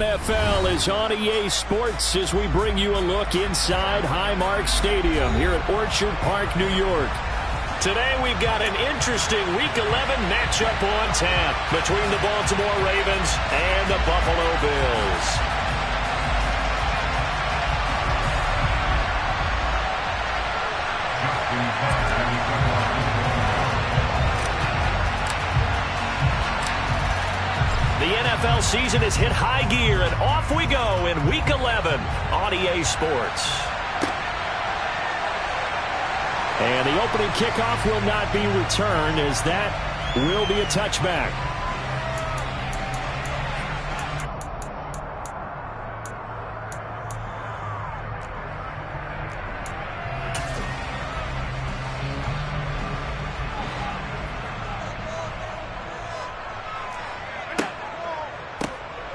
NFL is on EA Sports as we bring you a look inside Highmark Stadium here at Orchard Park, New York. Today we've got an interesting Week 11 matchup on tap between the Baltimore Ravens and the Buffalo Bills. The NFL season has hit high gear, and off we go in Week 11 on EA Sports. And the opening kickoff will not be returned, as that will be a touchback.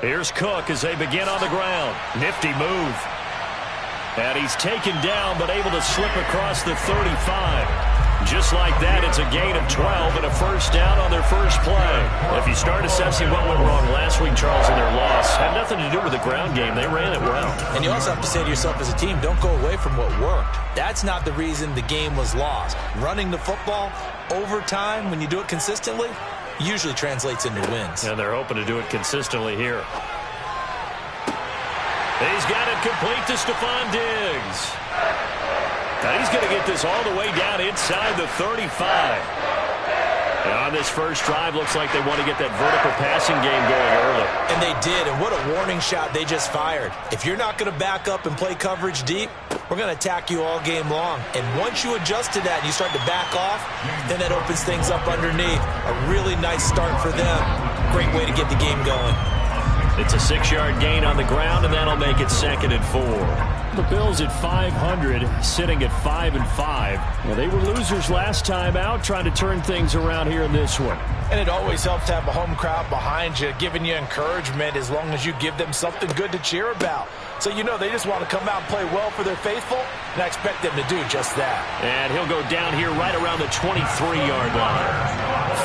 Here's Cook as they begin on the ground. Nifty move. And he's taken down, but able to slip across the 35. Just like that, it's a gain of 12 and a first down on their first play. If you start assessing what went wrong last week, Charles, in their loss, had nothing to do with the ground game. They ran it well. And you also have to say to yourself as a team, don't go away from what worked. That's not the reason the game was lost. Running the football over time, when you do it consistently, usually translates into wins. And they're hoping to do it consistently here. He's got it complete to Stephon Diggs. Now he's going to get this all the way down inside the 35. And on this first drive, looks like they want to get that vertical passing game going early. And they did, and what a warning shot they just fired. If you're not going to back up and play coverage deep, we're going to attack you all game long. And once you adjust to that and you start to back off, then that opens things up underneath. A really nice start for them. Great way to get the game going. It's a 6-yard gain on the ground, and that'll make it 2nd and 4. The Bills at 500, sitting at 5-5. Well, they were losers last time out, trying to turn things around here in this one. And it always helps to have a home crowd behind you, giving you encouragement as long as you give them something good to cheer about. So you know they just want to come out and play well for their faithful, and I expect them to do just that. And he'll go down here right around the 23-yard line.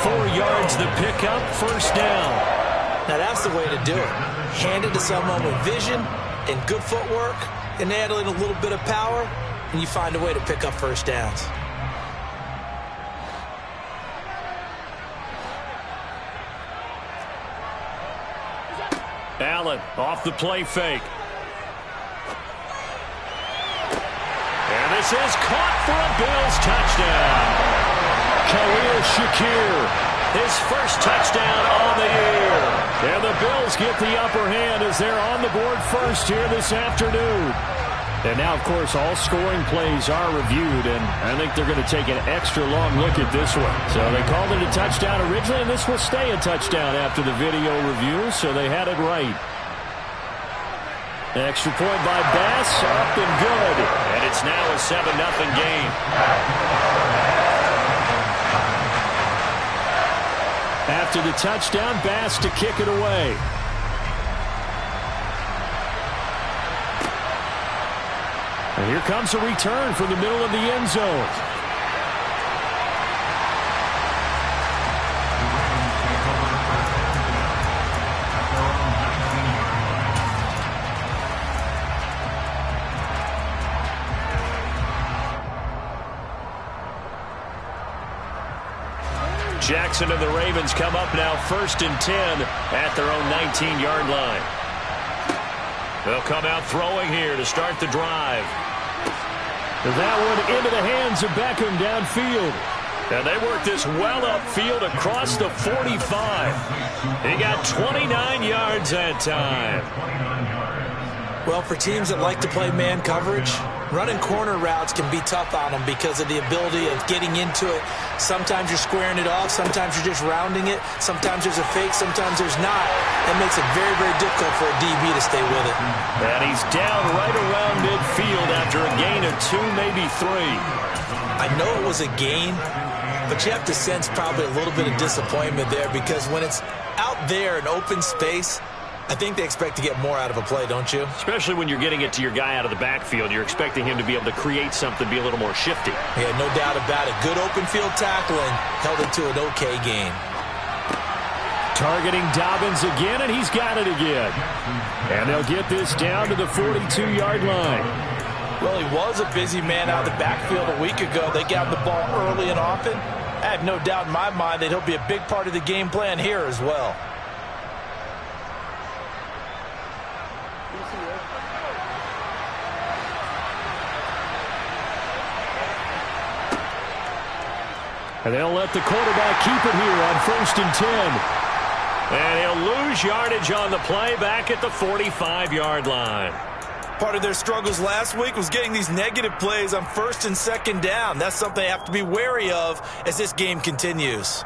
4 yards the pickup, first down. Now that's the way to do it. Hand it to someone with vision and good footwork, and add in a little bit of power, and you find a way to pick up first downs. Allen off the play fake. And this is caught for a Bills touchdown. Khalil Shakir, his first touchdown on the year. And the Bills get the upper hand as they're on the board first here this afternoon. And now, of course, all scoring plays are reviewed, and I think they're going to take an extra long look at this one. So they called it a touchdown originally, and this will stay a touchdown after the video review, so they had it right. Extra point by Bass, up and good. And it's now a 7-0 game. After the touchdown, Bass to kick it away. And here comes a return from the middle of the end zone. Jackson and the Ravens come up now 1st and 10 at their own 19-yard line. They'll come out throwing here to start the drive. That one into the hands of Beckham downfield. And they work this well upfield across the 45. He got 29 yards that time. Well, for teams that like to play man coverage, running corner routes can be tough on them because of the ability of getting into it. Sometimes you're squaring it off. Sometimes you're just rounding it. Sometimes there's a fake. Sometimes there's not. That makes it very, very difficult for a DB to stay with it. And he's down right around midfield after a gain of 2, maybe 3. I know it was a gain, but you have to sense probably a little bit of disappointment there because when it's out there in open space, I think they expect to get more out of a play, don't you? Especially when you're getting it to your guy out of the backfield. You're expecting him to be able to create something, be a little more shifty. Yeah, no doubt about it. Good open field tackling held it to an okay game. Targeting Dobbins again, and he's got it again. And they'll get this down to the 42-yard line. Well, he was a busy man out of the backfield a week ago. They got the ball early and often. I have no doubt in my mind that he'll be a big part of the game plan here as well. And they'll let the quarterback keep it here on 1st and 10. And he'll lose yardage on the play back at the 45-yard line. Part of their struggles last week was getting these negative plays on 1st and 2nd down. That's something they have to be wary of as this game continues.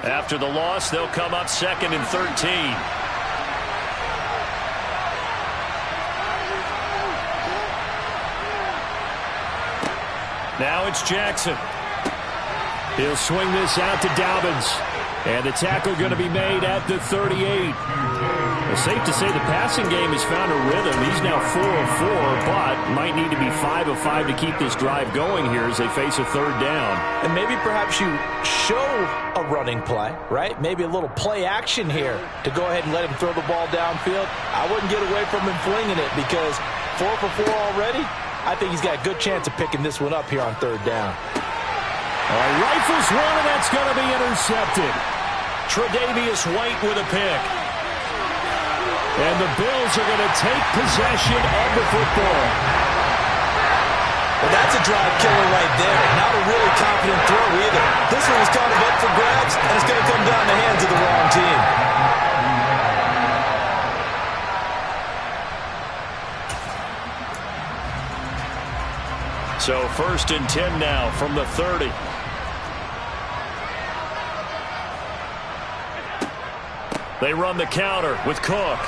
After the loss, they'll come up 2nd and 13. Now it's Jackson. He'll swing this out to Dobbins. And the tackle going to be made at the 38. It's safe to say the passing game has found a rhythm. He's now 4 of 4, but might need to be 5 of 5 to keep this drive going here as they face a 3rd down. And maybe perhaps you show a running play, right? Maybe a little play action here to go ahead and let him throw the ball downfield. I wouldn't get away from him flinging it because 4 for 4 already. I think he's got a good chance of picking this one up here on 3rd down. Rifles one, and that's going to be intercepted. Tre'Davious White with a pick. And the Bills are going to take possession of the football. Well, that's a drive killer right there. Not a really confident throw either. This one was kind of up for grabs, and it's going to come down the hands of the wrong team. So 1st and 10 now from the 30. They run the counter with Cook.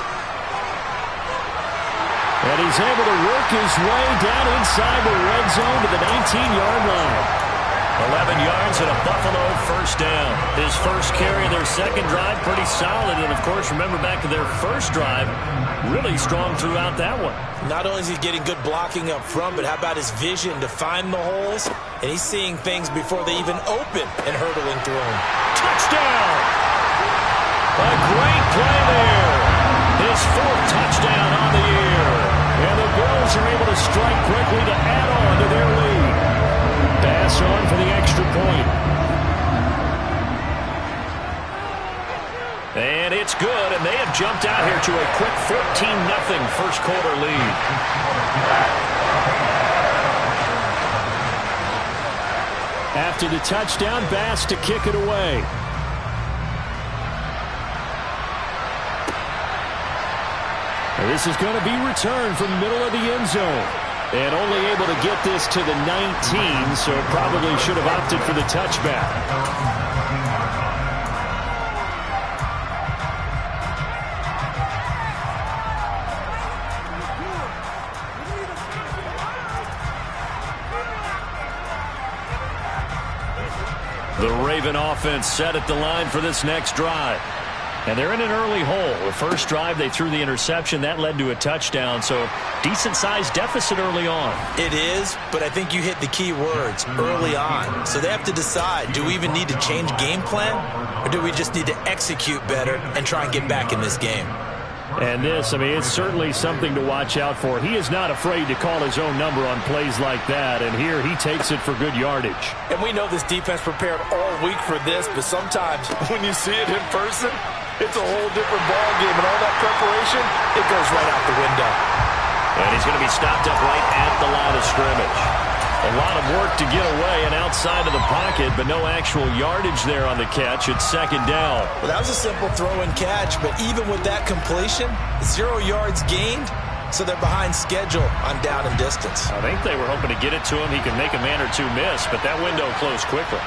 And he's able to work his way down inside the red zone to the 19-yard line. 11 yards and a Buffalo 1st down. His first carry of their 2nd drive, pretty solid. And, of course, remember back to their 1st drive, really strong throughout that one. Not only is he getting good blocking up front, but how about his vision to find the holes? And he's seeing things before they even open and hurdling through them. Touchdown! A great play there. His 4th touchdown on the year. And the Bills are able to strike quickly to add on to their lead. Pass on for the extra point. And it's good, and they have jumped out here to a quick 14-0 first quarter lead. After the touchdown, Bass to kick it away. And this is going to be returned from the middle of the end zone. And only able to get this to the 19, so probably should have opted for the touchback. The Raven offense set at the line for this next drive. And they're in an early hole. The first drive, they threw the interception. That led to a touchdown, so decent-sized deficit early on. It is, but I think you hit the key words, early on. So they have to decide, do we even need to change game plan, or do we just need to execute better and try and get back in this game? And this, I mean, it's certainly something to watch out for. He is not afraid to call his own number on plays like that, and here he takes it for good yardage. And we know this defense prepared all week for this, but sometimes when you see it in person, it's a whole different ballgame, and all that preparation, it goes right out the window. And he's going to be stopped up right at the line of scrimmage. A lot of work to get away and outside of the pocket, but no actual yardage there on the catch. It's 2nd down. Well, that was a simple throw and catch, but even with that completion, 0 yards gained, so they're behind schedule on down and distance. I think they were hoping to get it to him. He can make a man or two miss, but that window closed quickly.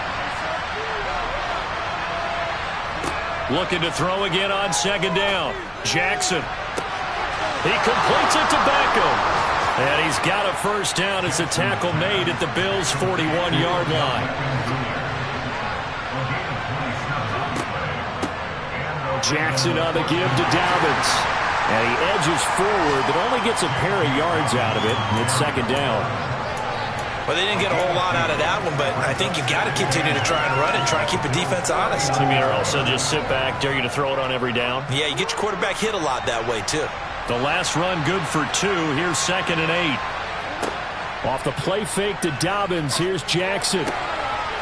Looking to throw again on 2nd down. Jackson. He completes it to Beckham. And he's got a 1st down as a tackle made at the Bills' 41-yard line. Jackson on the give to Dobbins. And he edges forward, but only gets a pair of yards out of it. It's 2nd down. Well, they didn't get a whole lot out of that one, but I think you've got to continue to try and run it, try and keep the defense honest. You mean, or also just sit back, dare you to throw it on every down? Yeah, you get your quarterback hit a lot that way, too. The last run good for 2. Here's 2nd and 8. Off the play fake to Dobbins. Here's Jackson.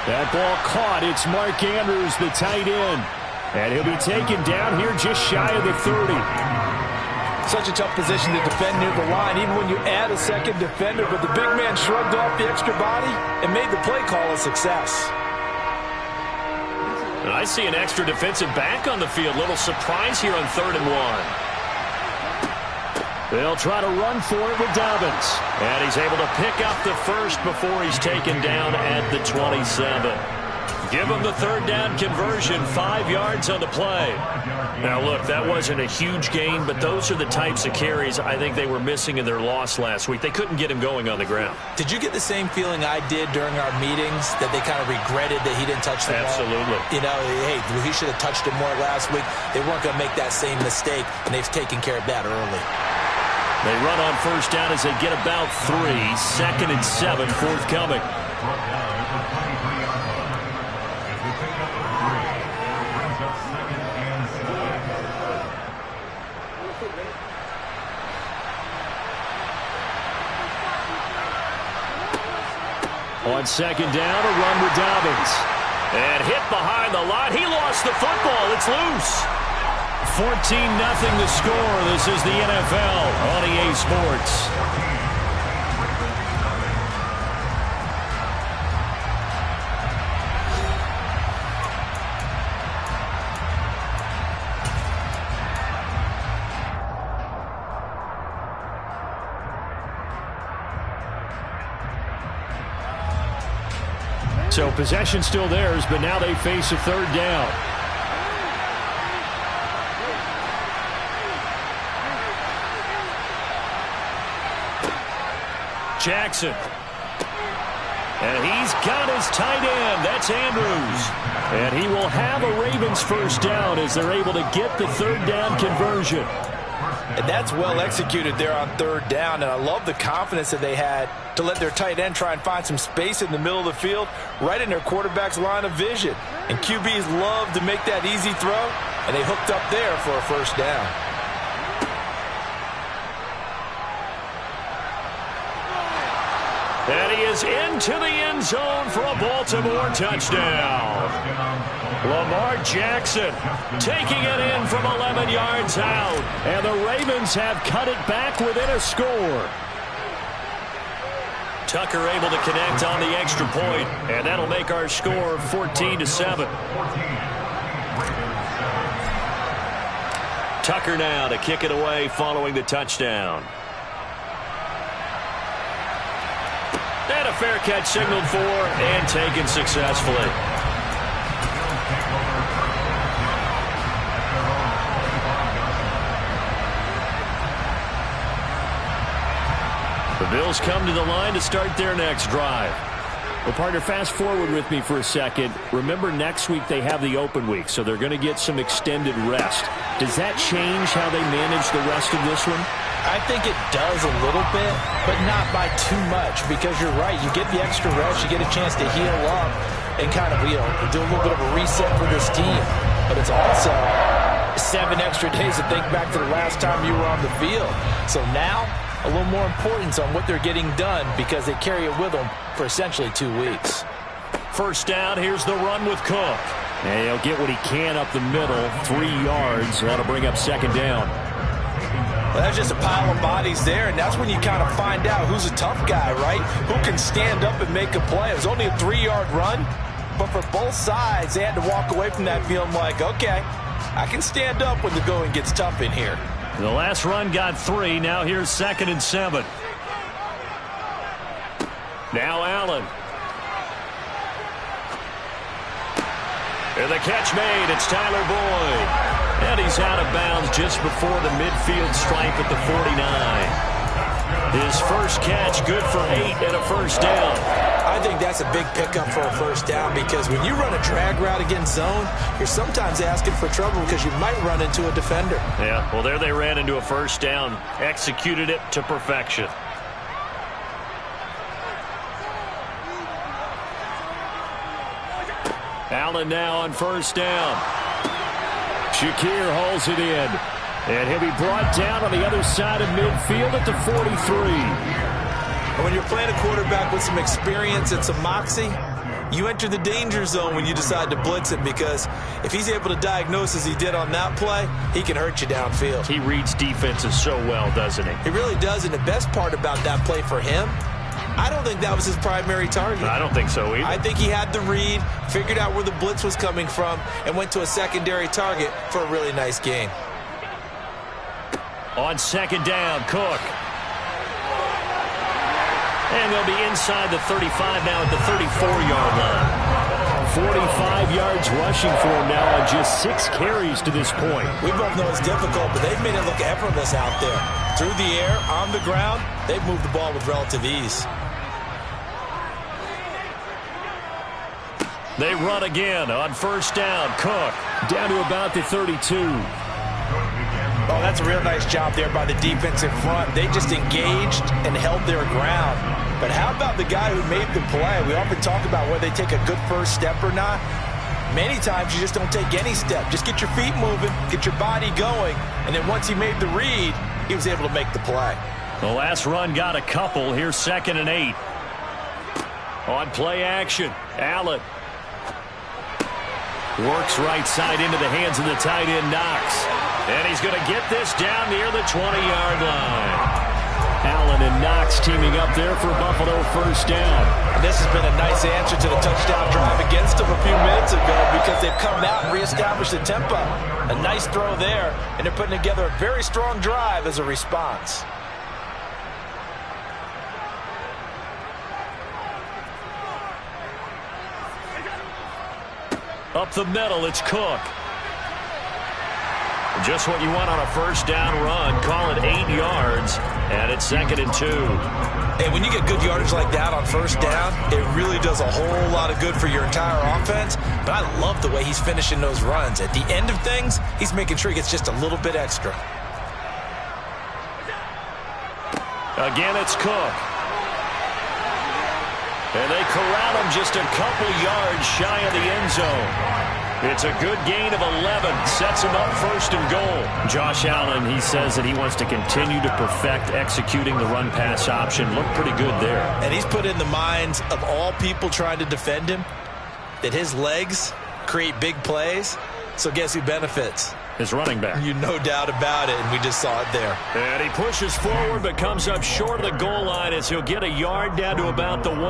That ball caught. It's Mark Andrews, the tight end. And he'll be taken down here just shy of the 30. Such a tough position to defend near the line, even when you add a second defender. But the big man shrugged off the extra body and made the play call a success. And I see an extra defensive back on the field. Little surprise here on 3rd and 1. They'll try to run for it with Dobbins. And he's able to pick up the first before he's taken down at the 27. Give him the 3rd down conversion, 5 yards on the play. Now, look, that wasn't a huge gain, but those are the types of carries I think they were missing in their loss last week. They couldn't get him going on the ground. Did you get the same feeling I did during our meetings, that they kind of regretted that he didn't touch the ball? Absolutely. You know, hey, he should have touched it more last week. They weren't going to make that same mistake, and they've taken care of that early. They run on 1st down as they get about 3. 2nd and 7, forthcoming. On 2nd down, a run with Dobbins. And hit behind the line. He lost the football. It's loose. 14-0 the score. This is the NFL on EA Sports. So possession still theirs, but now they face a 3rd down. Jackson. And he's got his tight end. That's Andrews. And he will have a Ravens 1st down as they're able to get the 3rd down conversion. And that's well executed there on 3rd down, and I love the confidence that they had to let their tight end try and find some space in the middle of the field, right in their quarterback's line of vision. And QBs love to make that easy throw, and they hooked up there for a 1st down. And he is into the end zone for a Baltimore touchdown. Lamar Jackson taking it in from 11 yards out. And the Ravens have cut it back within a score. Tucker able to connect on the extra point, and that'll make our score 14-7. Tucker now to kick it away following the touchdown. And a fair catch signaled for and taken successfully. The Bills come to the line to start their next drive. Well, partner, fast forward with me for a second. Remember, next week they have the open week, so they're going to get some extended rest. Does that change how they manage the rest of this one? I think it does a little bit, but not by too much, because you're right. You get the extra rest, you get a chance to heal up and kind of, you know, do a little bit of a reset for this team. But it's also 7 extra days to think back to the last time you were on the field. So now, a little more importance on what they're getting done, because they carry it with them for essentially 2 weeks. 1st down, here's the run with Cook. And he'll get what he can up the middle, 3 yards. That'll bring up 2nd down. Well, that's just a pile of bodies there, and that's when you kind of find out who's a tough guy, right? Who can stand up and make a play. It was only a 3-yard run, but for both sides, they had to walk away from that feeling like, okay, I can stand up when the going gets tough in here. The last run got 3. Now here's 2nd and 7. Now Allen. And the catch made. It's Tyler Boyd. And he's out of bounds just before the midfield stripe at the 49. His first catch good for 8 and a 1st down. I think that's a big pickup for a 1st down, because when you run a drag route against zone, you're sometimes asking for trouble because you might run into a defender. Yeah, well, there they ran into a 1st down. Executed it to perfection. Allen now on first down. Shakir hauls it in. And he'll be brought down on the other side of midfield at the 43. And when you're playing a quarterback with some experience and some moxie, you enter the danger zone when you decide to blitz him, because if he's able to diagnose as he did on that play, he can hurt you downfield. He reads defenses so well, doesn't he? He really does, and the best part about that play for him, I don't think that was his primary target. I don't think so either. I think he had the read, figured out where the blitz was coming from, and went to a secondary target for a really nice gain. On second down, Cook. And they'll be inside the 35 now at the 34-yard line. 45 yards rushing for him now on just 6 carries to this point. We both know it's difficult, but they've made it look effortless out there. Through the air, on the ground, they've moved the ball with relative ease. They run again on first down. Cook down to about the 32. Oh, that's a real nice job there by the defensive front. They just engaged and held their ground. But how about the guy who made the play? We often talk about whether they take a good first step or not. Many times you just don't take any step. Just get your feet moving, get your body going, and then once he made the read, he was able to make the play. The last run got a couple. Here's 2nd and 8. On play action, Allen works right side into the hands of the tight end, Knox. And he's going to get this down near the 20-yard line. Allen and Knox teaming up there for Buffalo first down. And this has been a nice answer to the touchdown drive against them a few minutes ago, because they've come out and reestablished the tempo. A nice throw there, and they're putting together a very strong drive as a response. Up the middle, it's Cook. Just what you want on a first down run. Call it 8 yards, and it's 2nd and 2. Hey, when you get good yardage like that on first down, it really does a whole lot of good for your entire offense. But I love the way he's finishing those runs. At the end of things, he's making sure he gets just a little bit extra. Again, it's Cook. And they corral him just a couple yards shy of the end zone. It's a good gain of 11. Sets him up 1st and goal. Josh Allen, he says that he wants to continue to perfect executing the run-pass option. Looked pretty good there. And he's put in the minds of all people trying to defend him that his legs create big plays. So guess who benefits? His running back. You no doubt about it, and we just saw it there. And he pushes forward but comes up short of the goal line as he'll get a yard down to about the 1.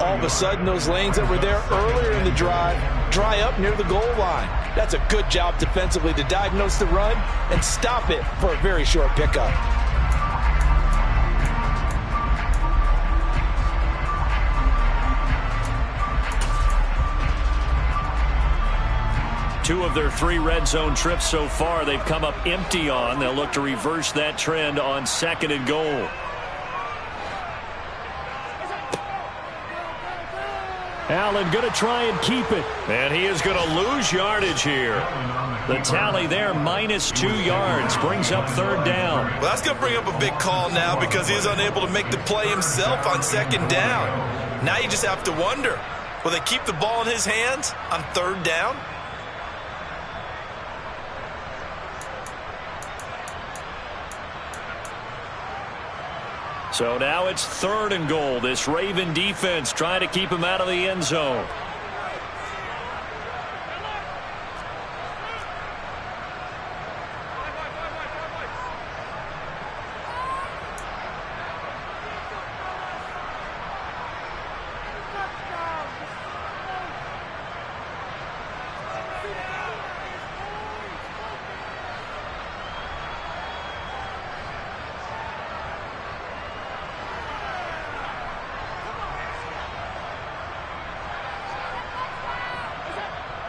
All of a sudden, those lanes that were there earlier in the drive dry up near the goal line. That's a good job defensively to diagnose the run and stop it for a very short pickup. Two of their 3 red zone trips so far, they've come up empty on. They'll look to reverse that trend on 2nd and goal. Allen going to try and keep it. And he is going to lose yardage here. The tally there, -2 yards, brings up 3rd down. Well, that's going to bring up a big call now, because he's unable to make the play himself on 2nd down. Now you just have to wonder, will they keep the ball in his hands on 3rd down? So now it's 3rd and goal. This Raven defense trying to keep him out of the end zone.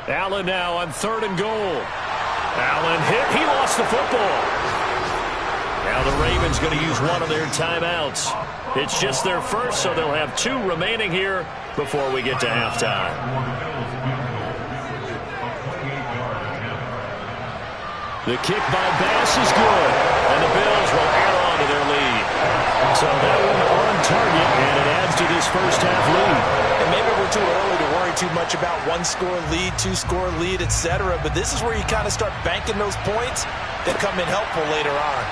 Allen now on 3rd and goal. Allen hit. He lost the football. Now the Ravens going to use one of their timeouts. It's just their first, so they'll have 2 remaining here before we get to halftime. The kick by Bass is good, and the Bills will add on to their lead. So that one on target, and it adds to this first half lead. maybe we're too early to worry too much about one-score lead, two-score lead, etc. But this is where you kind of start banking those points that come in helpful later on.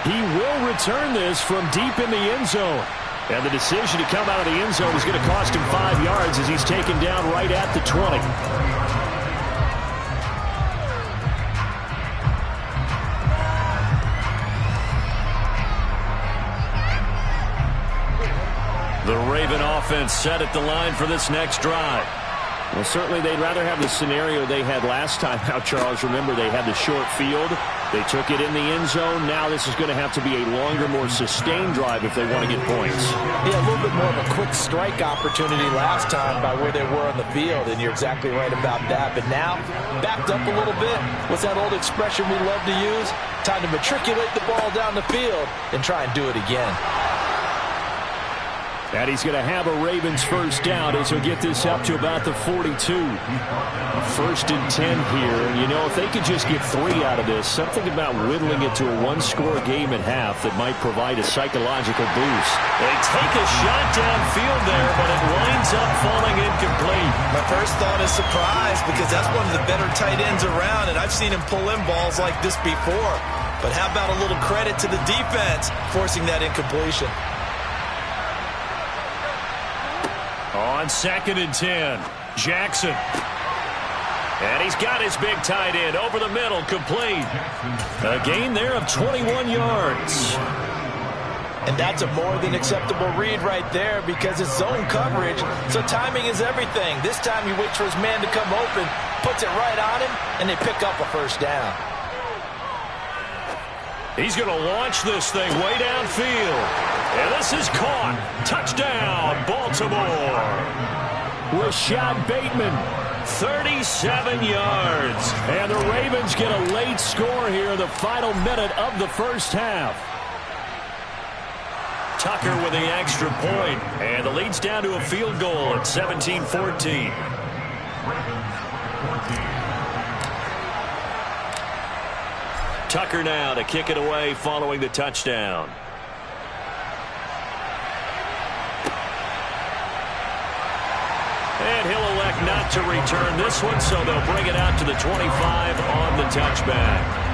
He will return this from deep in the end zone. And the decision to come out of the end zone is going to cost him 5 yards as he's taken down right at the 20. The Raven offense set at the line for this next drive. Well, certainly they'd rather have the scenario they had last time out, Charles. Remember, they had the short field. They took it in the end zone. Now this is going to have to be a longer, more sustained drive if they want to get points. Yeah, a little bit more of a quick strike opportunity last time by where they were on the field, and you're exactly right about that. But now, backed up a little bit. What's that old expression we love to use? Time to matriculate the ball down the field and try and do it again. And he's going to have a Ravens first down as he'll get this up to about the 42. First and 10 here. And, you know, if they could just get 3 out of this, something about whittling it to a one-score game at half that might provide a psychological boost. They take a shot downfield there, but it winds up falling incomplete. My first thought is surprise because that's one of the better tight ends around, and I've seen him pull in balls like this before. But how about a little credit to the defense forcing that incompletion? On 2nd and 10, Jackson. And he's got his big tight end over the middle, complete. A gain there of 21 yards. And that's a more than acceptable read right there because it's zone coverage, so timing is everything. This time he waits for his man to come open, puts it right on him, and they pick up a first down. He's going to launch this thing way downfield. And this is caught. Touchdown, Baltimore. Rashad Bateman, 37 yards. And the Ravens get a late score here in the final minute of the first half. Tucker with the extra point. And the lead's down to a field goal at 17-14. Tucker now to kick it away following the touchdown. And he'll elect not to return this one, so they'll bring it out to the 25 on the touchback.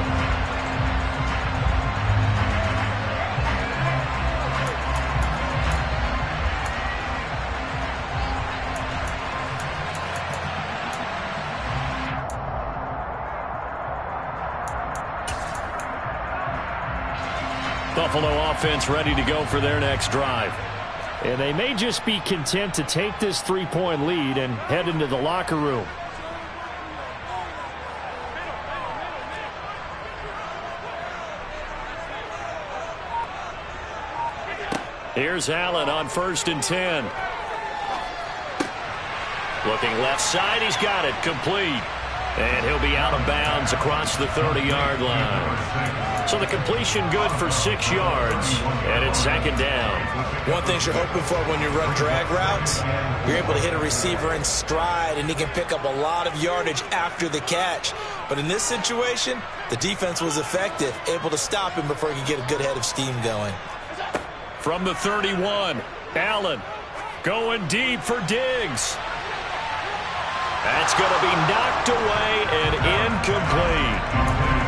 Buffalo offense ready to go for their next drive. And they may just be content to take this 3-point lead and head into the locker room. Here's Allen on 1st and 10. Looking left side, he's got it, complete. And he'll be out of bounds across the 30-yard line. So the completion good for 6 yards, and it's 2nd down. One thing you're hoping for when you run drag routes, you're able to hit a receiver in stride, and he can pick up a lot of yardage after the catch. But in this situation, the defense was effective, able to stop him before he could get a good head of steam going. From the 31, Allen going deep for Diggs. That's going to be knocked away and incomplete.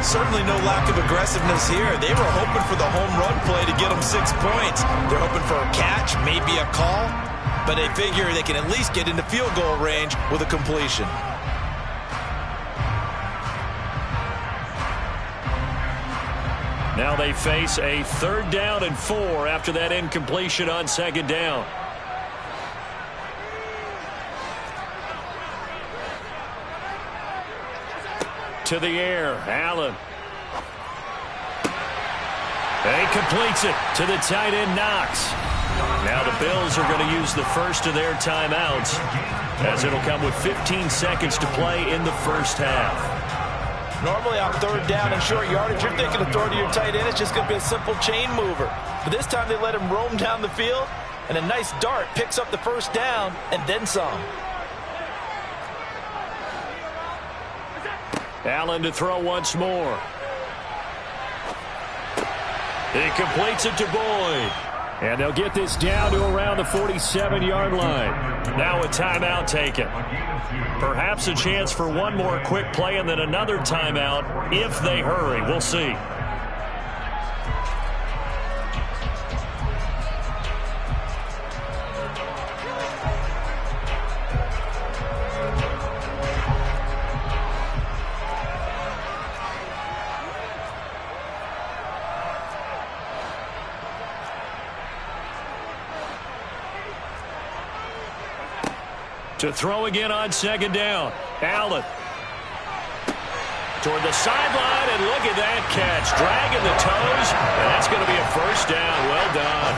Certainly no lack of aggressiveness here. They were hoping for the home run play to get them 6 points. They're hoping for a catch, maybe a call, but they figure they can at least get into field goal range with a completion. Now they face a 3rd down and 4 after that incompletion on 2nd down. To the air, Allen. He completes it to the tight end, Knox. Now the Bills are going to use the first of their timeouts as it'll come with 15 seconds to play in the first half. Normally on 3rd down and short yardage, you're thinking of throwing to your tight end. It's just going to be a simple chain mover. But this time they let him roam down the field, and a nice dart picks up the first down and then some. Allen to throw once more. He completes it to Boyd. And they'll get this down to around the 47-yard line. Now a timeout taken. Perhaps a chance for one more quick play and then another timeout if they hurry. We'll see. To throw again on second down. Allen. Toward the sideline, and look at that catch. Dragging the toes, and that's going to be a first down. Well done.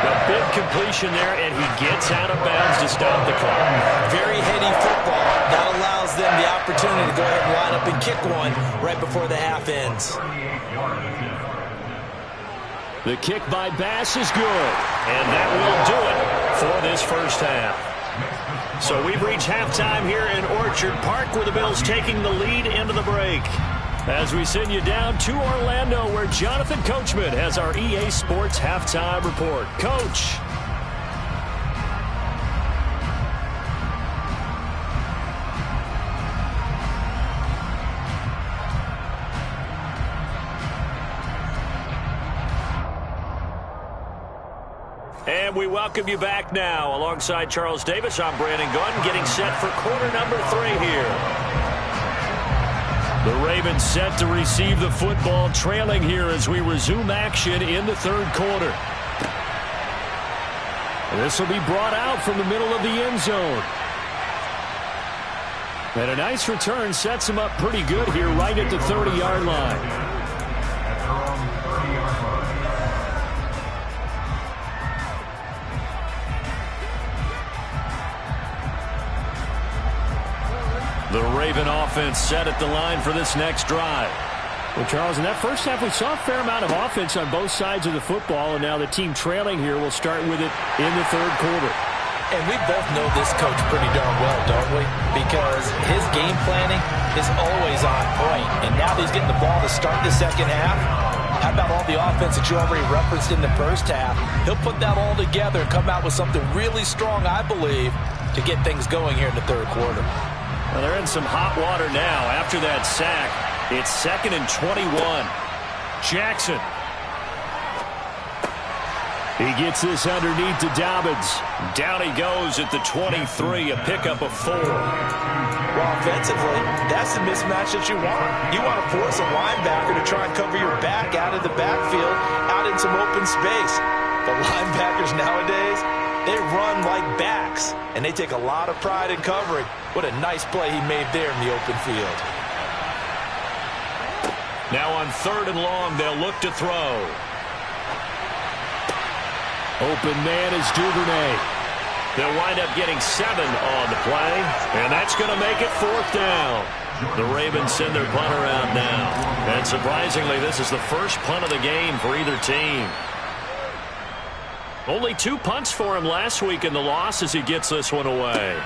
The big completion there, and he gets out of bounds to stop the clock. Very heady football. That allows them the opportunity to go ahead and line up and kick one right before the half ends. The kick by Bass is good, and that will do it for this first half. So we've reached halftime here in Orchard Park, where the Bills taking the lead into the break. As we send you down to Orlando, where Jonathan Coachman has our EA Sports halftime report. Coach. And we welcome you back now. Alongside Charles Davis, I'm Brandon Gunn, getting set for quarter number 3 here. The Ravens set to receive the football, trailing here as we resume action in the third quarter. This will be brought out from the middle of the end zone. And a nice return sets him up pretty good here right at the 30-yard line. The Raven offense set at the line for this next drive. Well, Charles, in that first half, we saw a fair amount of offense on both sides of the football, and now the team trailing here will start with it in the third quarter. And we both know this coach pretty darn well, don't we? Because his game planning is always on point. And now that he's getting the ball to start the second half, how about all the offense that you already referenced in the first half? He'll put that all together and come out with something really strong, I believe, to get things going here in the third quarter. Well, they're in some hot water now after that sack. It's 2nd and 21. Jackson. He gets this underneath to Dobbins. Down he goes at the 23, a pickup of 4. Well, offensively, that's the mismatch that you want. You want to force a linebacker to try and cover your back out of the backfield, out in some open space. The linebackers nowadays, they run like backs, and they take a lot of pride in covering. What a nice play he made there in the open field. Now on 3rd and long, they'll look to throw. Open man is Duvernay. They'll wind up getting 7 on the play, and that's going to make it 4th down. The Ravens send their punter out now. And surprisingly, this is the first punt of the game for either team. Only 2 punts for him last week in the loss as he gets this one away.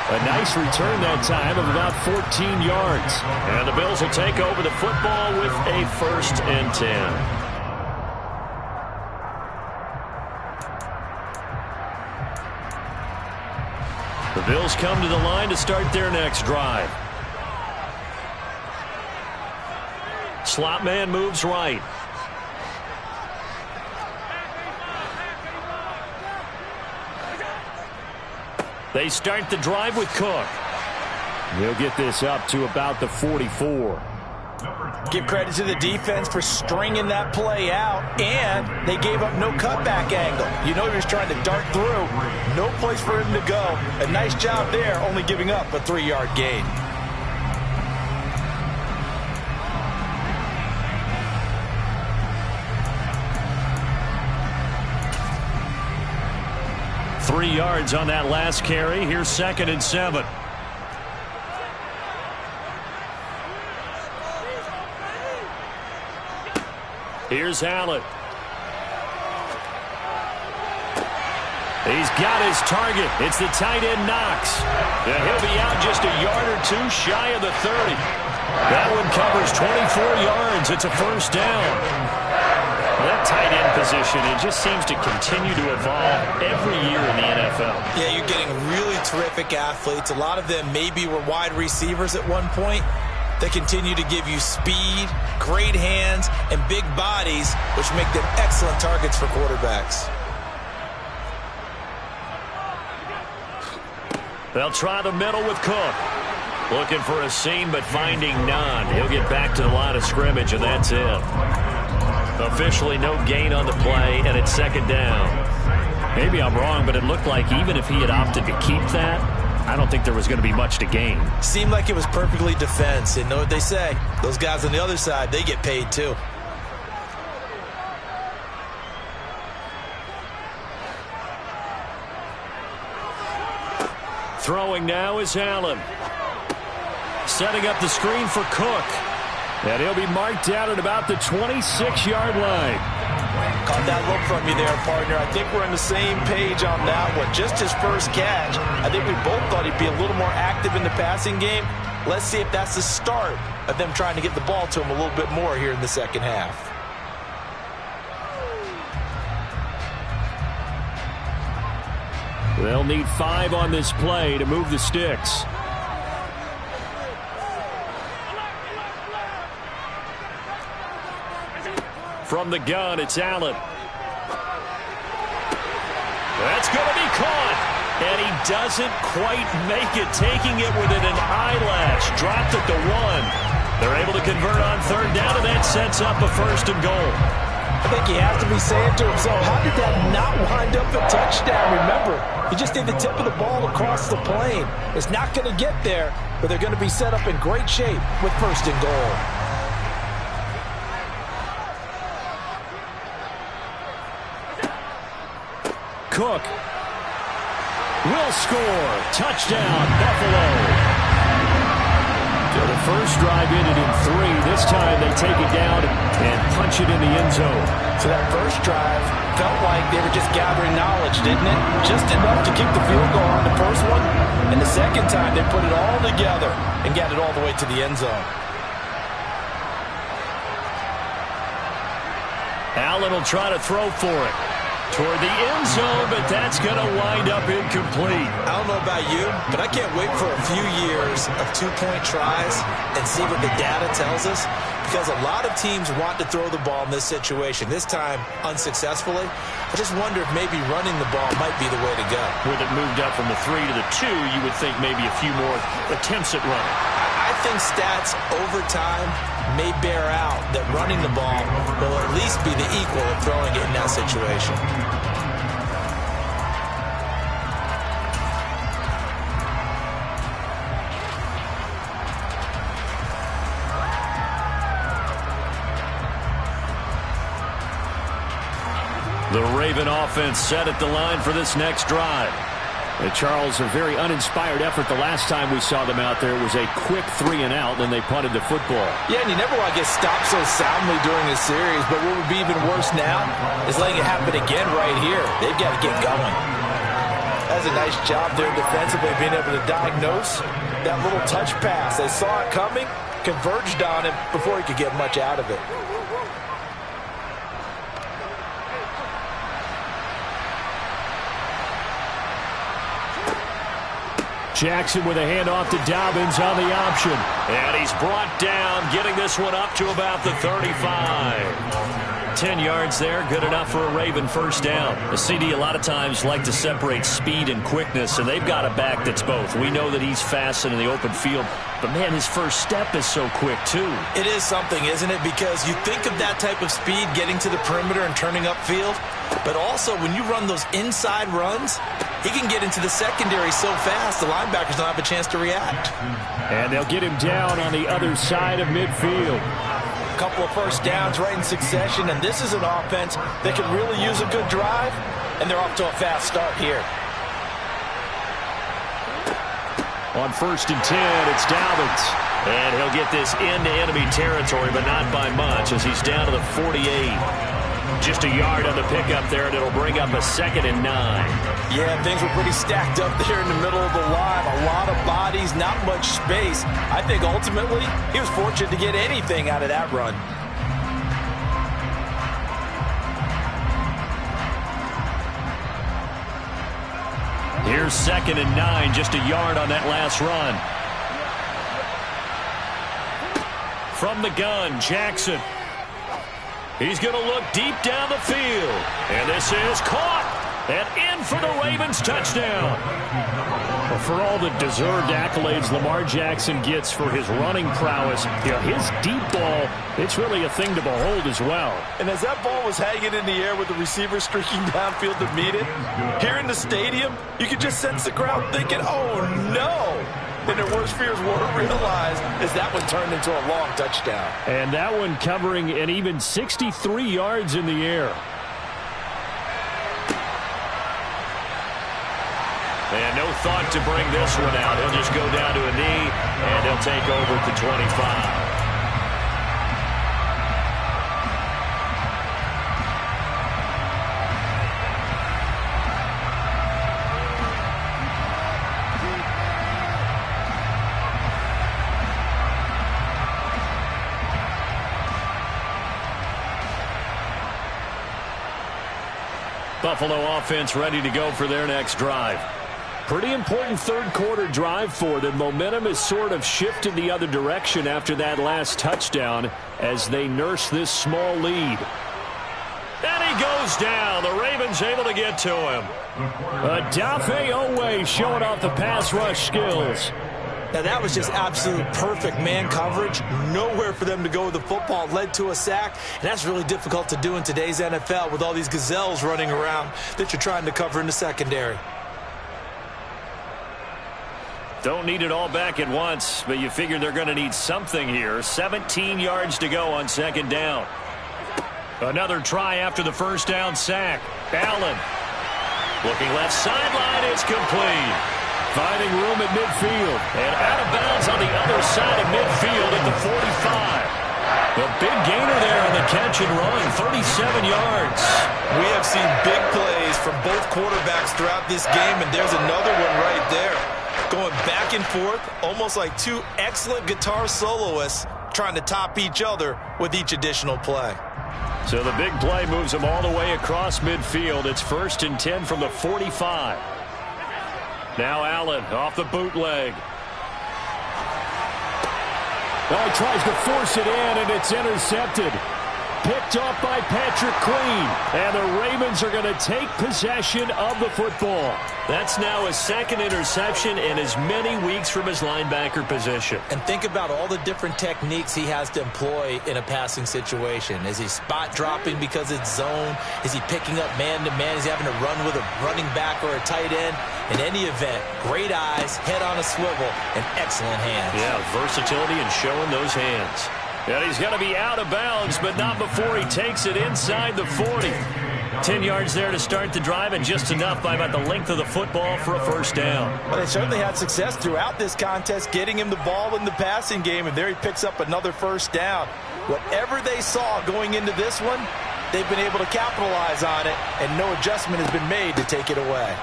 A nice return that time of about 14 yards. And the Bills will take over the football with a 1st and 10. The Bills come to the line to start their next drive. Slot man moves right. They start the drive with Cook. He'll get this up to about the 44. Give credit to the defense for stringing that play out, and they gave up no cutback angle. You know he was trying to dart through. No place for him to go. A nice job there, only giving up a 3-yard gain. Three yards on that last carry. Here's 2nd and 7. Here's Allen. He's got his target. It's the tight end Knox. And he'll be out just a yard or 2 shy of the 30. That one covers 24 yards. It's a first down. That tight end position, it just seems to continue to evolve every year in the NFL. Yeah, you're getting really terrific athletes. A lot of them maybe were wide receivers at one point. They continue to give you speed, great hands, and big bodies, which make them excellent targets for quarterbacks. They'll try the middle with Cook. Looking for a seam, but finding none. He'll get back to the line of scrimmage, and that's it. Officially no gain on the play, and it's second down. Maybe I'm wrong, but it looked like even if he had opted to keep that, I don't think there was going to be much to gain. Seemed like it was perfectly defense. And know what they say? Those guys on the other side, they get paid too. Throwing now is Allen. Setting up the screen for Cook. And he'll be marked down at about the 26-yard line. Caught that look from you there, partner. I think we're on the same page on that one. Just his first catch. I think we both thought he'd be a little more active in the passing game. Let's see if that's the start of them trying to get the ball to him a little bit more here in the second half. They'll need 5 on this play to move the sticks. From the gun, it's Allen. That's going to be caught. And he doesn't quite make it, taking it within an eyelash. Dropped it to 1. They're able to convert on third down, and that sets up a first and goal. I think he has to be saying to himself, how did that not wind up a touchdown? Remember, he just did the tip of the ball across the plane. It's not going to get there, but they're going to be set up in great shape with first and goal. Cook will score. Touchdown, Buffalo. So the first drive ended in 3. This time they take it down and punch it in the end zone. So that first drive felt like they were just gathering knowledge, didn't it? Just enough to kick the field goal on the first one. And the second time they put it all together and got it all the way to the end zone. Allen will try to throw for it. Toward the end zone, but that's going to wind up incomplete. I don't know about you, but I can't wait for a few years of two-point tries and see what the data tells us, because a lot of teams want to throw the ball in this situation, this time unsuccessfully. I just wonder if maybe running the ball might be the way to go. With it moved up from the 3 to the 2, you would think maybe a few more attempts at running. I think stats over time may bear out that running the ball will at least be the equal of throwing it in that situation. The Raven offense set at the line for this next drive. Charles, a very uninspired effort the last time we saw them out there. It was a quick 3 and out, then they punted the football. Yeah, and you never want to get stopped so soundly during a series, but what would be even worse now is letting it happen again right here. They've got to get going. That's a nice job there defensively, being able to diagnose that little touch pass. They saw it coming, converged on him before he could get much out of it. Jackson with a handoff to Dobbins on the option. And he's brought down, getting this one up to about the 35. 10 yards there, good enough for a Raven first down. The CD a lot of times like to separate speed and quickness, and they've got a back that's both. We know that he's fast and in the open field, but man, his first step is so quick too. It is something, isn't it? Because you think of that type of speed getting to the perimeter and turning upfield, but also when you run those inside runs, he can get into the secondary so fast the linebackers don't have a chance to react. And they'll get him down on the other side of midfield. A couple of first downs right in succession, and this is an offense that can really use a good drive, and they're off to a fast start here. On 1st and 10, it's Dobbins. And he'll get this into enemy territory, but not by much as he's down to the 48. Just a yard on the pickup there, and it'll bring up a 2nd and 9. Yeah, things were pretty stacked up there in the middle of the line. A lot of bodies, not much space. I think ultimately he was fortunate to get anything out of that run. Here's 2nd and 9, just a yard on that last run. From the gun, Jackson. He's going to look deep down the field. And this is caught. And in for the Ravens touchdown. Well, for all the deserved accolades Lamar Jackson gets for his running prowess, his deep ball, it's really a thing to behold as well. And as that ball was hanging in the air with the receiver streaking downfield to meet it, here in the stadium, you could just sense the crowd thinking, oh no! And their worst fears weren't realized as that one turned into a long touchdown. And that one covering an even 63 yards in the air. And no thought to bring this one out. He'll just go down to a knee, and he'll take over at the 25. Buffalo offense ready to go for their next drive. Pretty important third quarter drive for them. Momentum has sort of shifted the other direction after that last touchdown as they nurse this small lead. And he goes down. The Ravens able to get to him. Odafe Oweh showing off the pass rush skills. Now, that was just absolute perfect man coverage. Nowhere for them to go with the football. Led to a sack. And that's really difficult to do in today's NFL with all these gazelles running around that you're trying to cover in the secondary. Don't need it all back at once, but you figure they're going to need something here. 17 yards to go on 2nd down. Another try after the first down sack. Allen looking left sideline. It's complete. Finding room at midfield. And out of bounds on the other side of midfield at the 45. The big gainer there on the catch and run, 37 yards. We have seen big plays from both quarterbacks throughout this game, and there's another one right there. Going back and forth, almost like two excellent guitar soloists trying to top each other with each additional play. So the big play moves them all the way across midfield. It's 1st and 10 from the 45. Now Allen off the bootleg. Oh, he tries to force it in, and it's intercepted. Picked off by Patrick Queen. And the Ravens are going to take possession of the football. That's now his 2nd interception in as many weeks from his linebacker position. And think about all the different techniques he has to employ in a passing situation. Is he spot dropping because it's zone? Is he picking up man-to-man? Is he having to run with a running back or a tight end? In any event, great eyes, head on a swivel, and excellent hands. Yeah, versatility and showing those hands. And he's going to be out of bounds, but not before he takes it inside the 40. 10 yards there to start the drive, and just enough by about the length of the football for a first down. Well, they certainly had success throughout this contest, getting him the ball in the passing game, and there he picks up another first down. Whatever they saw going into this one, they've been able to capitalize on it, and no adjustment has been made to take it away.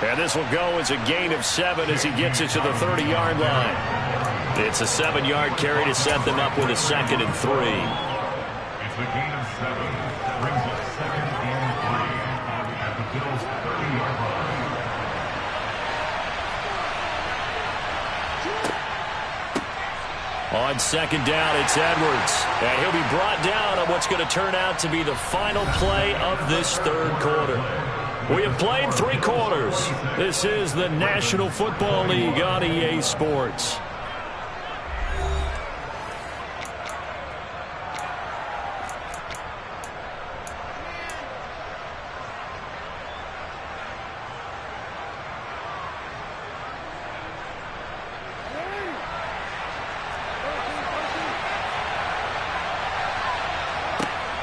And this will go as a gain of 7 as he gets it to the 30-yard line. It's a 7-yard carry to set them up with a 2nd and 3. It's a gain of 7. Brings up 2nd and 3 at the Bills' 30-yard line. On 2nd down, it's Edwards. And he'll be brought down on what's going to turn out to be the final play of this third quarter. We have played 3 quarters. This is the National Football League on EA Sports.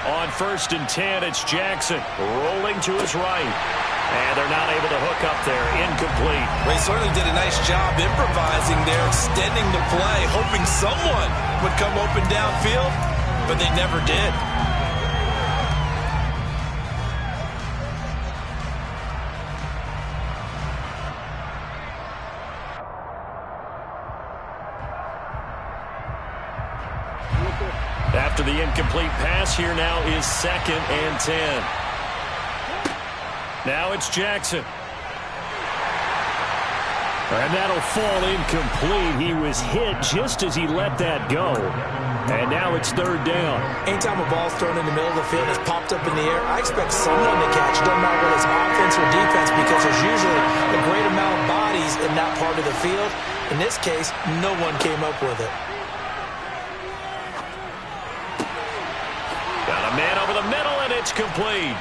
On 1st and 10, it's Jackson rolling to his right. And they're not able to hook up there. Incomplete. They certainly did a nice job improvising there, extending the play, hoping someone would come open downfield, but they never did. After the incomplete pass, here now is 2nd and 10. Now it's Jackson. And that'll fall incomplete. He was hit just as he let that go. And now it's 3rd down. Anytime a ball's thrown in the middle of the field and it's popped up in the air, I expect someone to catch. It doesn't matter whether it's offense or defense, because there's usually a great amount of bodies in that part of the field. In this case, no one came up with it. Got a man over the middle, and it's complete.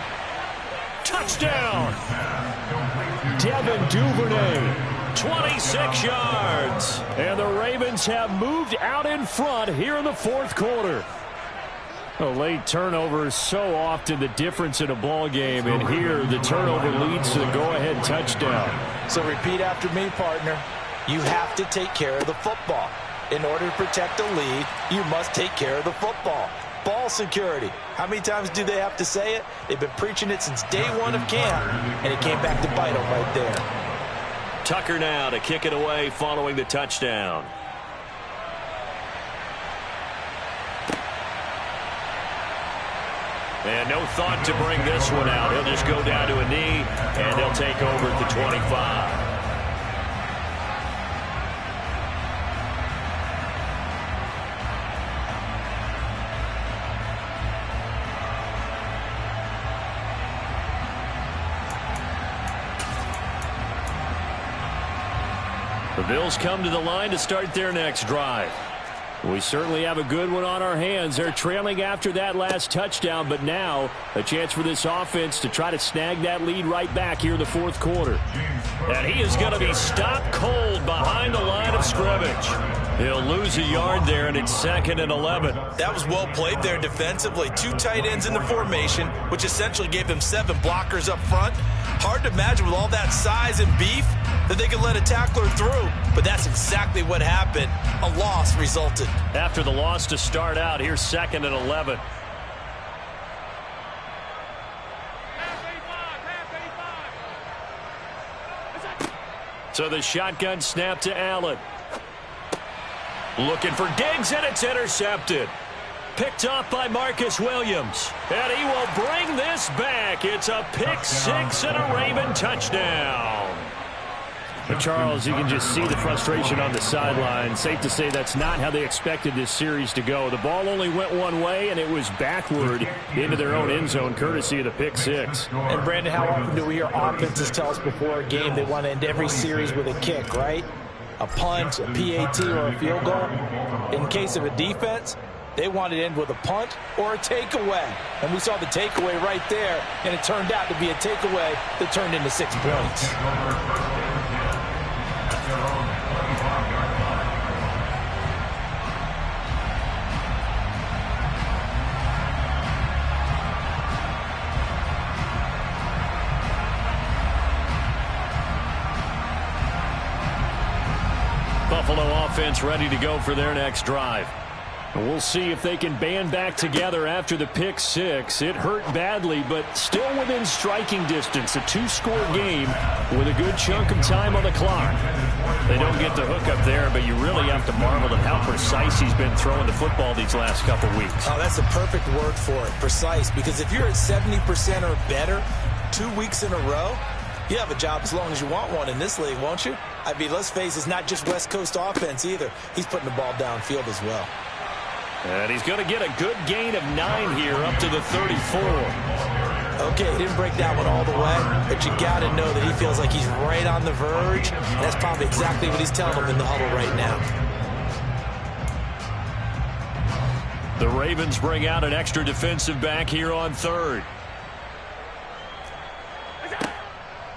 Touchdown! Devin Duvernay. 26 yards. And the Ravens have moved out in front here in the 4th quarter. A late turnover is so often the difference in a ball game, and here the turnover leads to the go-ahead touchdown. So repeat after me, partner. You have to take care of the football. In order to protect a lead, you must take care of the football. Ball security. How many times do they have to say it? They've been preaching it since day 1 of camp, and it came back to bite them right there. Tucker now to kick it away following the touchdown. And no thought to bring this one out. He'll just go down to a knee, and they'll take over at the 25. The Bills come to the line to start their next drive. We certainly have a good one on our hands. They're trailing after that last touchdown, but now a chance for this offense to try to snag that lead right back here in the 4th quarter. And he is going to be stopped cold behind the line of scrimmage. He'll lose a yard there, and it's 2nd and 11. That was well played there defensively. 2 tight ends in the formation, which essentially gave them 7 blockers up front. Hard to imagine with all that size and beef that they could let a tackler through, but that's exactly what happened. A loss resulted. After the loss to start out, here's 2nd and 11. So the shotgun snap to Allen. Looking for Diggs, and it's intercepted. Picked off by Marcus Williams. And he will bring this back. It's a pick 6 and a Raven touchdown. But Charles, you can just see the frustration on the sideline. Safe to say that's not how they expected this series to go. The ball only went one way, and it was backward into their own end zone, courtesy of the pick 6. And, Brandon, how often do we hear offenses tell us before a game they want to end every series with a kick, right? A punt, a PAT, or a field goal. In case of a defense, they wanted to end with a punt or a takeaway. And we saw the takeaway right there, and it turned out to be a takeaway that turned into 6 points. Buffalo offense ready to go for their next drive. We'll see if they can band back together after the pick 6. It hurt badly, but still within striking distance. A 2-score game with a good chunk of time on the clock. They don't get the hook up there, but you really have to marvel at how precise he's been throwing the football these last couple weeks. Oh, that's a perfect word for it, precise, because if you're at 70% or better 2 weeks in a row, you have a job as long as you want one in this league, won't you? I mean, let's face it, it's not just West Coast offense either. He's putting the ball downfield as well. And he's going to get a good gain of 9 here up to the 34. Okay, he didn't break that one all the way, but you got to know that he feels like he's right on the verge, and that's probably exactly what he's telling them in the huddle right now. The Ravens bring out an extra defensive back here on 3rd.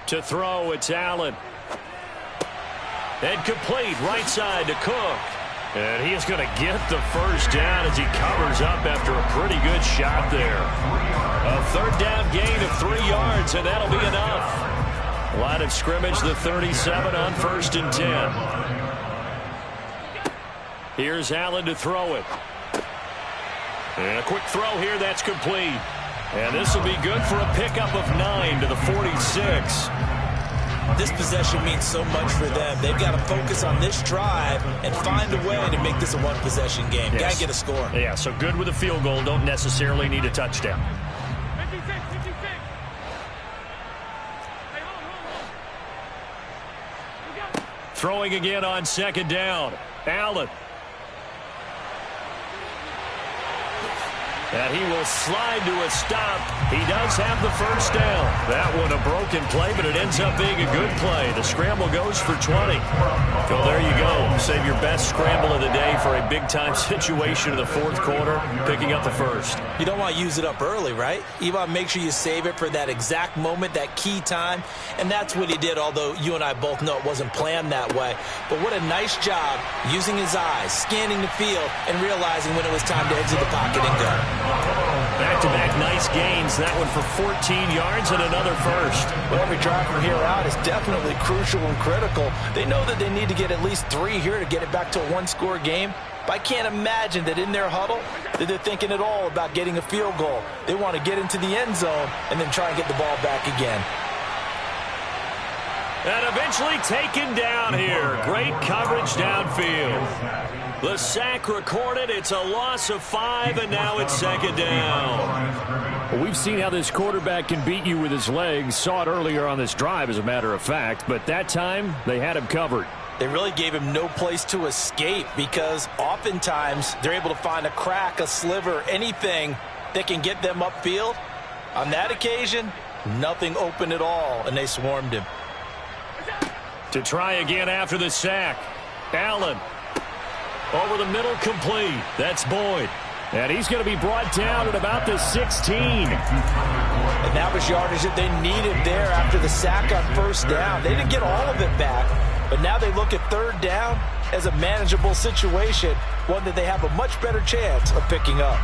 To throw, it's Allen. And complete, right side to Cook. And he is going to get the first down as he covers up after a pretty good shot there. A 3rd down gain of 3 yards, and that'll be enough. Line of scrimmage, the 37 on 1st and 10. Here's Allen to throw it. And a quick throw here, that's complete. And this will be good for a pickup of 9 to the 46. This possession means so much for them. They've got to focus on this drive and find a way to make this a one-possession game. Got to get a score. Yeah, so good with a field goal. Don't necessarily need a touchdown. Throwing again on second down. Allen. And he will slide to a stop. He does have the first down. That one a broken play, but it ends up being a good play. The scramble goes for 20. So there you go. Save your best scramble of the day for a big-time situation in the fourth quarter, picking up the first. You don't want to use it up early, right? You want to make sure you save it for that exact moment, that key time. And that's what he did, although you and I both know it wasn't planned that way. But what a nice job using his eyes, scanning the field, and realizing when it was time to exit the pocket and go. Back-to-back nice gains. That one for 14 yards and another first. Well, every drive from here out is definitely crucial and critical. They know that they need to get at least 3 here to get it back to a one-score game. But I can't imagine that in their huddle that they're thinking at all about getting a field goal. They want to get into the end zone and then try and get the ball back again. And eventually taken down here. Great coverage downfield. The sack recorded. It's a loss of 5, and now it's second down. Well, we've seen how this quarterback can beat you with his legs. Saw it earlier on this drive, as a matter of fact. But that time, they had him covered. They really gave him no place to escape because oftentimes they're able to find a crack, a sliver, anything that can get them upfield. On that occasion, nothing open at all, and they swarmed him. To try again after the sack. Allen. Over the middle, complete. That's Boyd. And he's going to be brought down at about the 16. And that was yardage that they needed there after the sack on first down. They didn't get all of it back, but now they look at third down as a manageable situation, one that they have a much better chance of picking up.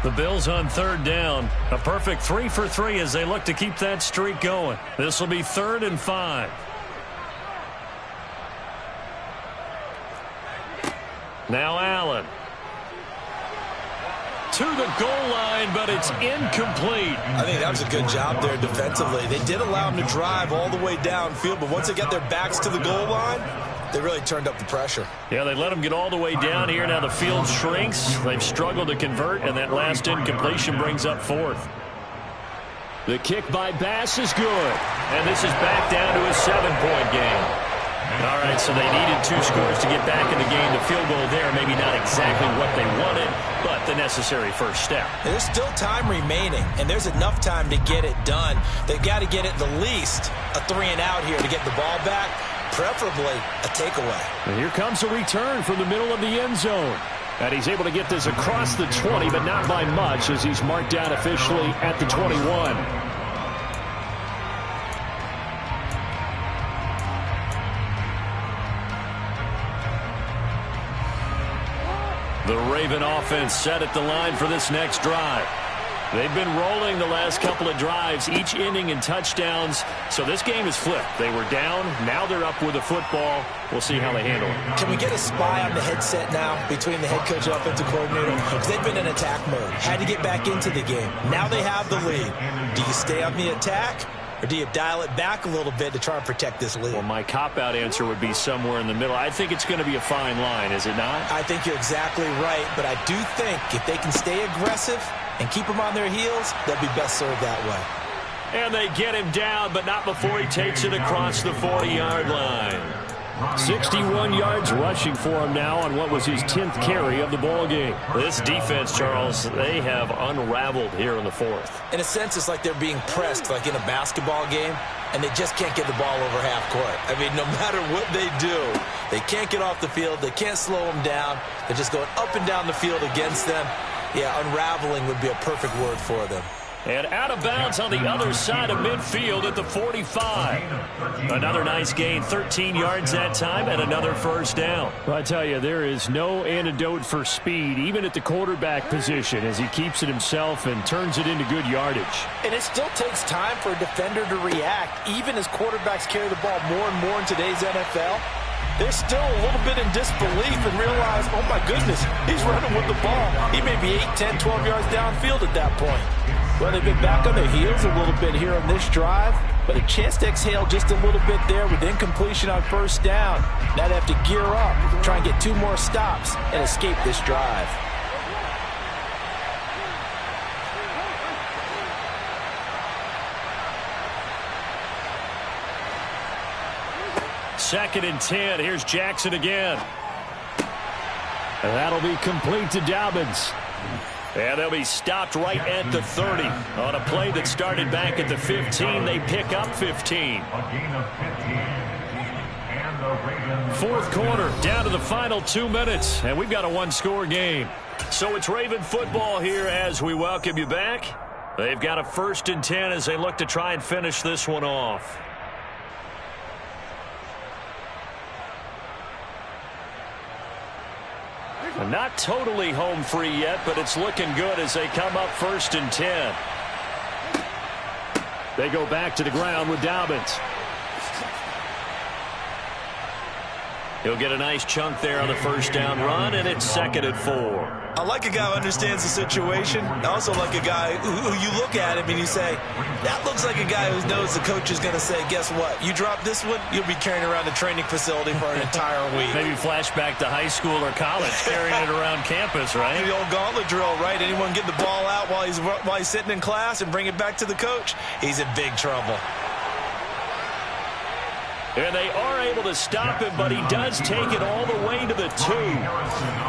The Bills on third down. A perfect 3 for 3 as they look to keep that streak going. This will be 3rd and 5. Now Allen. To the goal line, but it's incomplete. I think that was a good job there defensively. They did allow him to drive all the way downfield, but once they got their backs to the goal line, they really turned up the pressure. Yeah, they let him get all the way down here. Now the field shrinks. They've struggled to convert, and that last incompletion brings up 4th. The kick by Bass is good. And this is back down to a 7-point game. All right, so they needed 2 scores to get back in the game. The field goal there, maybe not exactly what they wanted, but the necessary first step. There's still time remaining, and there's enough time to get it done. They've got to get it the least a 3-and-out here to get the ball back, preferably a takeaway. And here comes a return from the middle of the end zone. And he's able to get this across the 20, but not by much as he's marked down officially at the 21. The Raven offense set at the line for this next drive. They've been rolling the last couple of drives, each inning in touchdowns. So this game is flipped. They were down. Now they're up with the football. We'll see how they handle it. Can we get a spy on the headset now between the head coach and offensive coordinator? Because they've been in attack mode. Had to get back into the game. Now they have the lead. Do you stay on the attack? Or do you dial it back a little bit to try and protect this lead? Well, my cop-out answer would be somewhere in the middle. I think it's going to be a fine line, is it not? I think you're exactly right, but I do think if they can stay aggressive and keep them on their heels, they'll be best served that way. And they get him down, but not before he takes it across the 40-yard line. 61 yards rushing for him now on what was his 10th carry of the ball game. This defense, Charles, they have unraveled here in the 4th. In a sense, it's like they're being pressed like in a basketball game, and they just can't get the ball over half court. I mean, no matter what they do, they can't get off the field. They can't slow them down. They're just going up and down the field against them. Yeah, unraveling would be a perfect word for them. And out of bounds on the other side of midfield at the 45. Another nice gain, 13 yards that time, and another first down. I tell you, there is no antidote for speed, even at the quarterback position, as he keeps it himself and turns it into good yardage. And it still takes time for a defender to react, even as quarterbacks carry the ball more and more in today's NFL. They're still a little bit in disbelief and realize, oh my goodness, he's running with the ball. He may be 8, 10, 12 yards downfield at that point. Well, they've been back on their heels a little bit here on this drive. but a chance to exhale just a little bit there with incompletion on first down. Now they have to gear up, try and get 2 more stops, and escape this drive. Second and 10. Here's Jackson again. And that'll be complete to Dobbins. And they'll be stopped right at the 30. On a play that started back at the 15, they pick up 15. A gain of 15. And the Ravens. Fourth quarter, down to the final 2 minutes. And we've got a one-score game. So it's Raven football here as we welcome you back. They've got a 1st and 10 as they look to try and finish this one off. Not totally home free yet, but it's looking good as they come up 1st and 10. They go back to the ground with Dobbins. He'll get a nice chunk there on the first down run, and it's 2nd and 4. I like a guy who understands the situation. I also like a guy who you look at him and you say, that looks like a guy who knows the coach is going to say, guess what? You drop this one, you'll be carrying around the training facility for an entire week. Maybe flashback to high school or college, carrying it around campus, right? The old gauntlet drill, right? Anyone get the ball out while he's sitting in class and bring it back to the coach? He's in big trouble. And they are able to stop him, but he does take it all the way to the 2.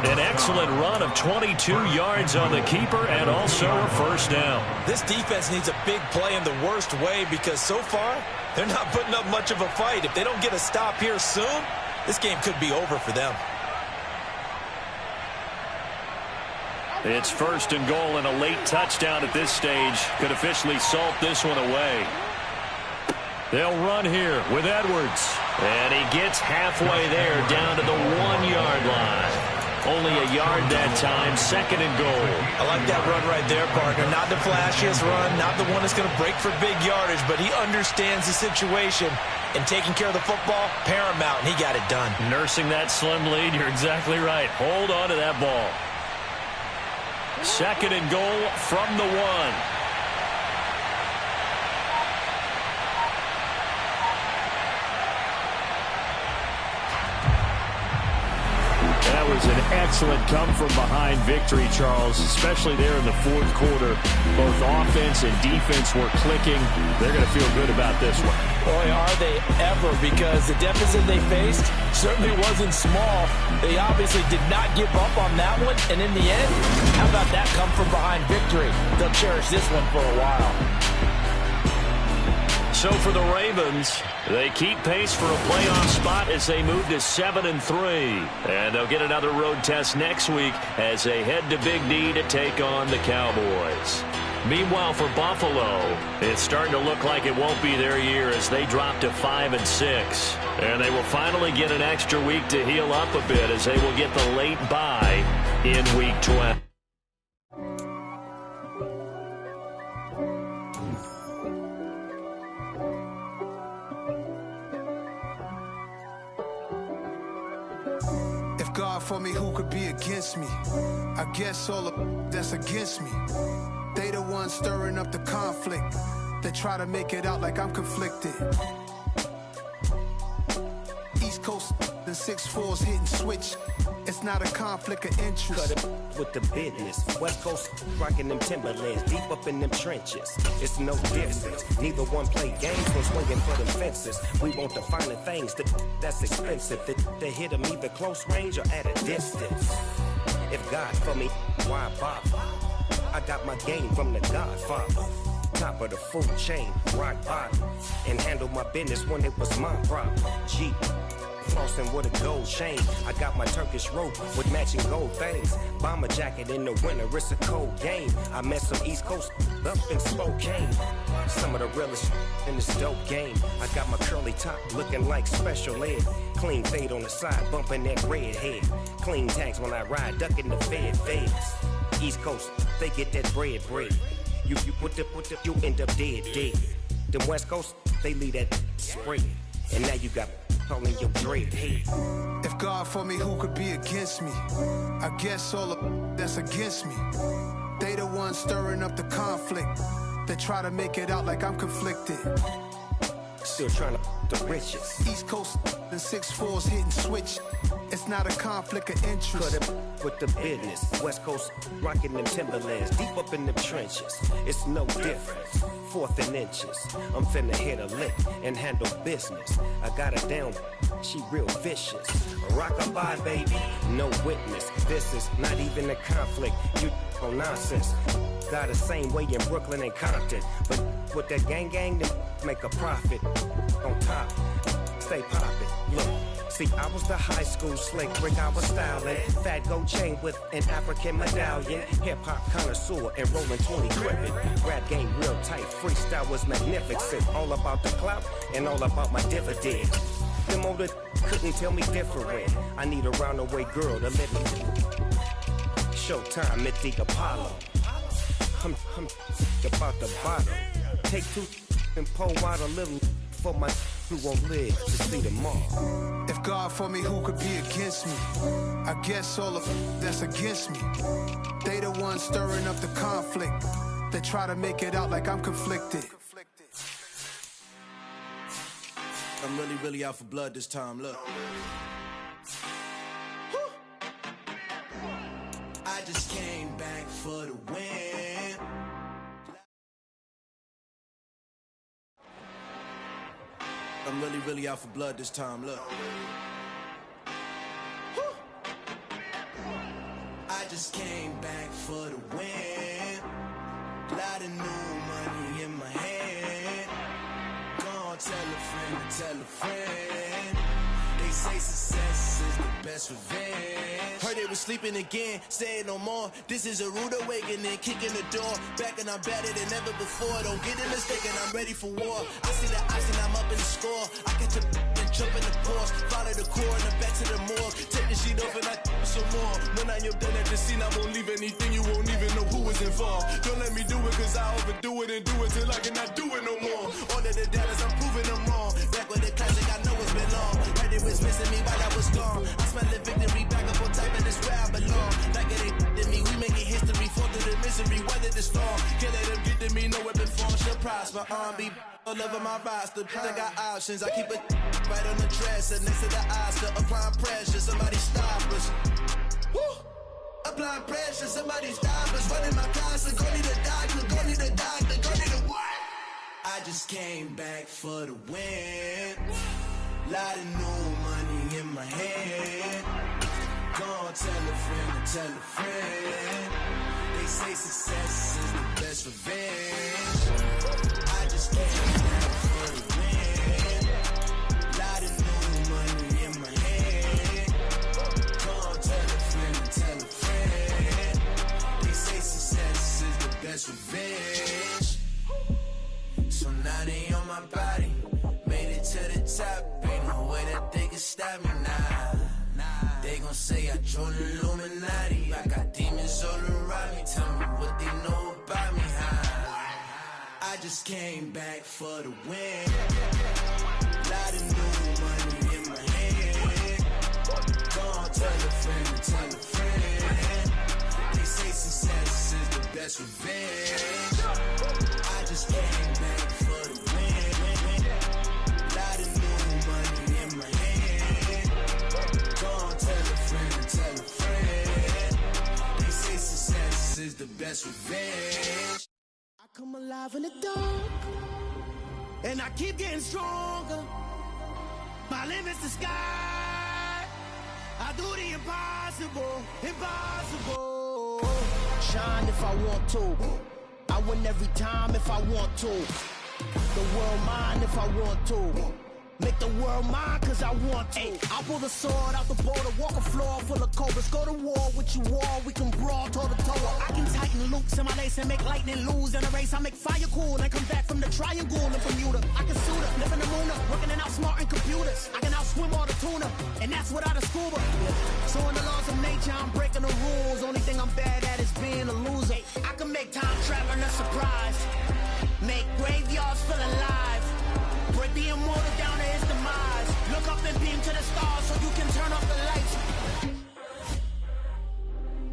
An excellent run of 22 yards on the keeper and also a first down. This defense needs a big play in the worst way because so far they're not putting up much of a fight. If they don't get a stop here soon, this game could be over for them. It's 1st and goal, and a late touchdown at this stage could officially salt this one away. They'll run here with Edwards. And he gets halfway there down to the 1-yard line. Only a yard that time, 2nd and goal. I like that run right there, partner. Not the flashiest run, not the one that's going to break for big yardage, but he understands the situation. And taking care of the football, paramount, and he got it done. Nursing that slim lead, you're exactly right. Hold on to that ball. 2nd and goal from the 1. That was an excellent come-from-behind victory, Charles, especially there in the 4th quarter. Both offense and defense were clicking. They're going to feel good about this one. Boy, are they ever, because the deficit they faced certainly wasn't small. They obviously did not give up on that one, and in the end, how about that come-from-behind victory? They'll cherish this one for a while. So for the Ravens, they keep pace for a playoff spot as they move to 7 and 3. And they'll get another road test next week as they head to Big D to take on the Cowboys. Meanwhile, for Buffalo, it's starting to look like it won't be their year as they drop to 5 and 6. And they will finally get an extra week to heal up a bit as they will get the late bye in Week 12. God for me, who could be against me? I guess all of that's against me. They the ones stirring up the conflict. They try to make it out like I'm conflicted. East Coast, the 6'4's hitting switch. It's not a conflict of interest. Cut it with the business. West Coast rocking them Timberlands, deep up in them trenches. It's no difference. Neither one play games when swinging for them fences. We want the finer things that's expensive. They hit them either close range or at a distance. If God for me, why bother? I got my game from the Godfather. Top of the food chain, rock bottom. And handle my business when it was my problem. Jeep. Flossing with a gold chain. I got my Turkish rope with matching gold things. Bomber jacket in the winter, it's a cold game. I met some East Coast up in Spokane. Some of the realest in this dope game. I got my curly top looking like special ed. Clean fade on the side, bumping that red head. Clean tags when I ride, ducking the feds. East Coast, they get that bread. You you end up dead. Them West Coast, they leave that spray. And now you got calling your dread head. If God for me, who could be against me? I guess all of that's against me. They the ones stirring up the conflict. They try to make it out like I'm conflicted. Still trying to the riches. East Coast and 6'4s hitting switch. It's not a conflict of interest. Cut it with the business. West Coast rocking them Timberlands. Deep up in them trenches. It's no difference. 4th and inches. I'm finna hit a lick and handle business. I got her down. She real vicious. Rockabye, baby. No witness. This is not even a conflict. You on nonsense. Got the same way in Brooklyn and Compton. But with that gang, then make a profit. On top. Stay poppin'. Look. See, I was the high school slick brick, I was styling. Fat gold chain with an African medallion. Hip-hop connoisseur and rolling 20 gripping. Rap game real tight, freestyle was magnificent. All about the clout and all about my dividends. Them older couldn't tell me different. I need a roundaway girl to let me. Showtime at the Apollo. I'm about the bottom. Take 2 and pour out a little for my who won't live to see tomorrow. If God for me, who could be against me? I guess all of that's against me. They the ones stirring up the conflict. They try to make it out like I'm conflicted. I'm really out for blood this time, look. I just came back for the win. I'm really out for blood this time, look. I just came back for the win. Lot of new money in my hand. Gonna tell a friend. They say success is the best revenge. Heard they was sleeping again, saying no more. This is a rude awakening, kicking the door. Back and I'm better than ever before. Don't get it mistaken, I'm ready for war. I see the ice and I'm up in the score. I get to and jump in the course. Follow the core and I'm back to the morgue. Take the sheet off and I some more. When I am done at the scene, I won't leave anything. You won't even know who was involved. Don't let me do it cause I overdo it and do it till I cannot do it no more. All of the doubters, I'm proving them wrong. Back with the classic, I know it's been long. Heard it was missing me while I was gone. I smell the victory back up on top and it's where I belong. Like it ain't to me, we making history. Fall through the misery, weather the storm. Can't let them get to me, no weapon form shall prosper. Be all over my roster, I got options. I keep it right on the dresser, next to the Oscar. Applying pressure, somebody stop us. Woo! Applying pressure, somebody stop us. Running my closet, go need a doctor, go need a doctor, go need a what? I just came back for the win. Lot of new money in my hand. Gonna tell a friend. They say success is the best revenge. I just came back for the win. Lot of new money in my hand. Gonna tell a friend. They say success is the best revenge. So now they on my body. Made it to the top. Ain't no way that they can stop me now. They gon' say I joined the Illuminati. I got demons all around me. Tell me what they know about me, huh? I just came back for the win. Lot of new money in my hand. Gonna tell a friend. They say success is the best revenge. I just came back for the win. Lot of new money in my hand. Gonna tell a friend. They say success is the best revenge. I come alive in the dark, and I keep getting stronger. My limit's the sky. I do the impossible. Shine if I want to. I win every time if I want to. The world mine if I want to. Make the world mine cause I want to. I'll pull the sword out the border, walk a floor full of cobras. Go to war with you all, we can brawl toe to toe. I can tighten loops in my lace and make lightning lose in a race. I make fire cool and come back from the triangle in Bermuda. I can suit up, live in the moon up, working and outsmarting computers. I can outswim all the tuna, and that's without a scuba. So in the laws of nature, I'm breaking the rules. Only thing I'm bad at is being a loser. I can make time traveling a surprise. Make graveyards feel alive. Break the immortal down to his demise. Look up and beam to the stars so you can turn off the lights.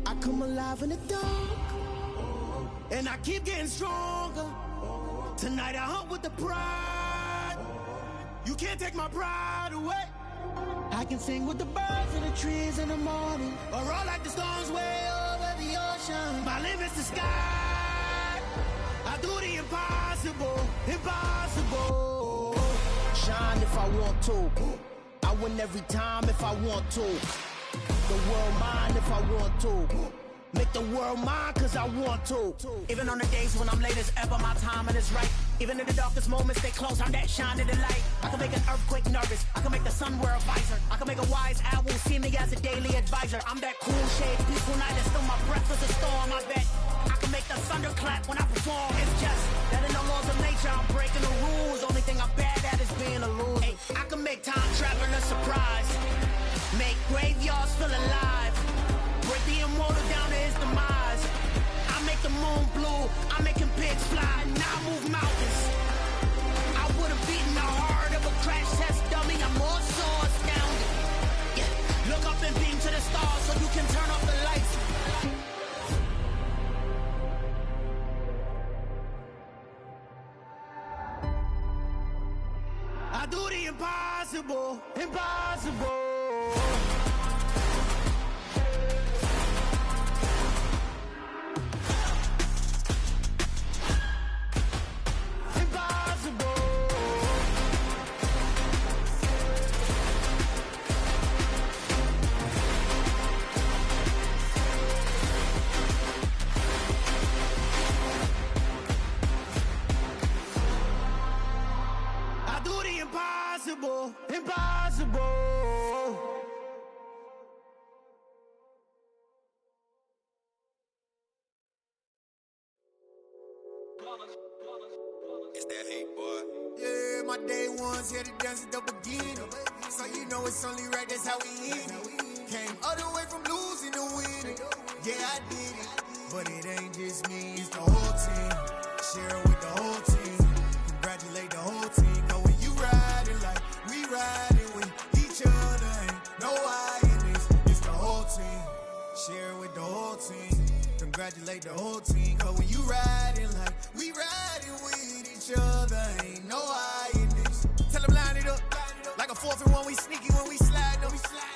I come alive in the dark, and I keep getting stronger. Tonight I hunt with the pride. You can't take my pride away. I can sing with the birds in the trees in the morning, or roll like the storms way over the ocean. My limit's the sky. I do the impossible, impossible. shine if I want to. I win every time if I want to. The world mine if I want to. Make the world mine cause I want to. Even on the days when I'm late as ever, my timing is right. Even in the darkest moments, stay close, I'm that shining the light. I can make an earthquake nervous, I can make the sun wear a visor. I can make a wise owl see me as a daily advisor. I'm that cool shade, peaceful night, and still my breath is a storm. I bet I can make the thunder clap when I perform. It's just that in the laws of nature, I'm breaking the rules. Only thing I'm bad at is being a loser. Hey, I can make time travel a surprise, make graveyards feel alive, break the immortal down to his demise. I make the moon blue, I make him pigs fly, and I move mountains. I would've beaten the heart of a crash test dummy, I'm more so astounded. Yeah. Look up and beam to the stars so you can turn off the lights. I do the impossible, impossible. Impossible, impossible. It's that hate, boy. Yeah, my day ones here to dance at the beginning. So you know it's only right, that's how we end it. Came all the way from losing to winning. Yeah, I did it. But it ain't just me, it's the whole team. Share it with the whole team. Congratulate the whole team. Cause when you riding like we riding with each other, ain't no I in this. It's the whole team. Share it with the whole team. Congratulate the whole team. Cause when you riding like we riding with each other, ain't no I in this. Tell them line it up. Like a 4th and 1, we sneaky when we slide them.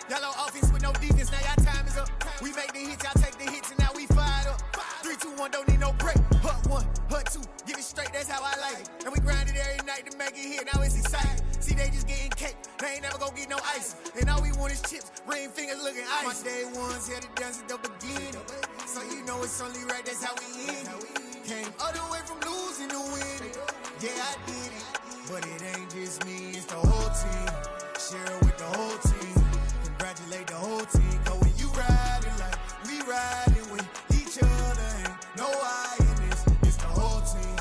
Yellow offense with no defense, now y'all time is up. We make the hits, y'all take the hits, and now we fired up. 3, 2, 1, don't need no break. Hut 1, hut 2, give it straight, that's how I like it. And we grind it every night to make it hit, now it's exciting. See, they just getting cake, they ain't never gonna get no ice. And all we want is chips, ring fingers looking ice. My day ones here to dance at the beginning. So you know it's only right, that's how we end it. Came all the way from losing to winning. Yeah, I did it. But it ain't just me, it's the whole team. Share it with the whole team. Congratulate the whole team. Cause when you riding like we riding with each other, ain't no I in this. It's the whole team.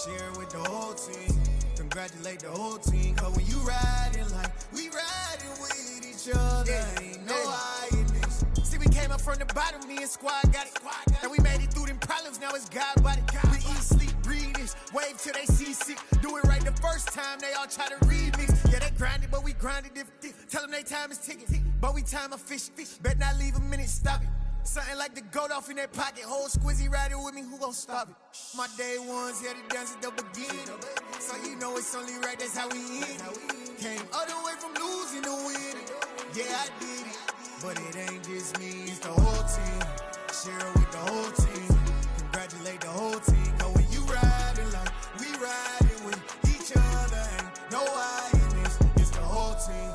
Share it with the whole team. Congratulate the whole team. Cause when you riding like we riding with each other, ain't no I in this. See, we came up from the bottom, me and squad got it. And we made it through them problems, now it's God body. We eat, sleep, breathe this, wave till they see sick. Do it right the first time, they all try to remix. Yeah, they grinded, but we grinded different. Tell them they time is ticking, but we time a fish. Bet not leave a minute, stop it. Something like the goat off in their pocket. Whole squizzy riding with me, who gon' stop it? My day ones here to dance at the beginning. So you know it's only right, that's how we end it. Came all the way from losing to winning. Yeah, I did it. But it ain't just me, it's the whole team. Share it with the whole team. Congratulate the whole team. Cause when you riding like we riding with each other, ain't no I in this. It's the whole team.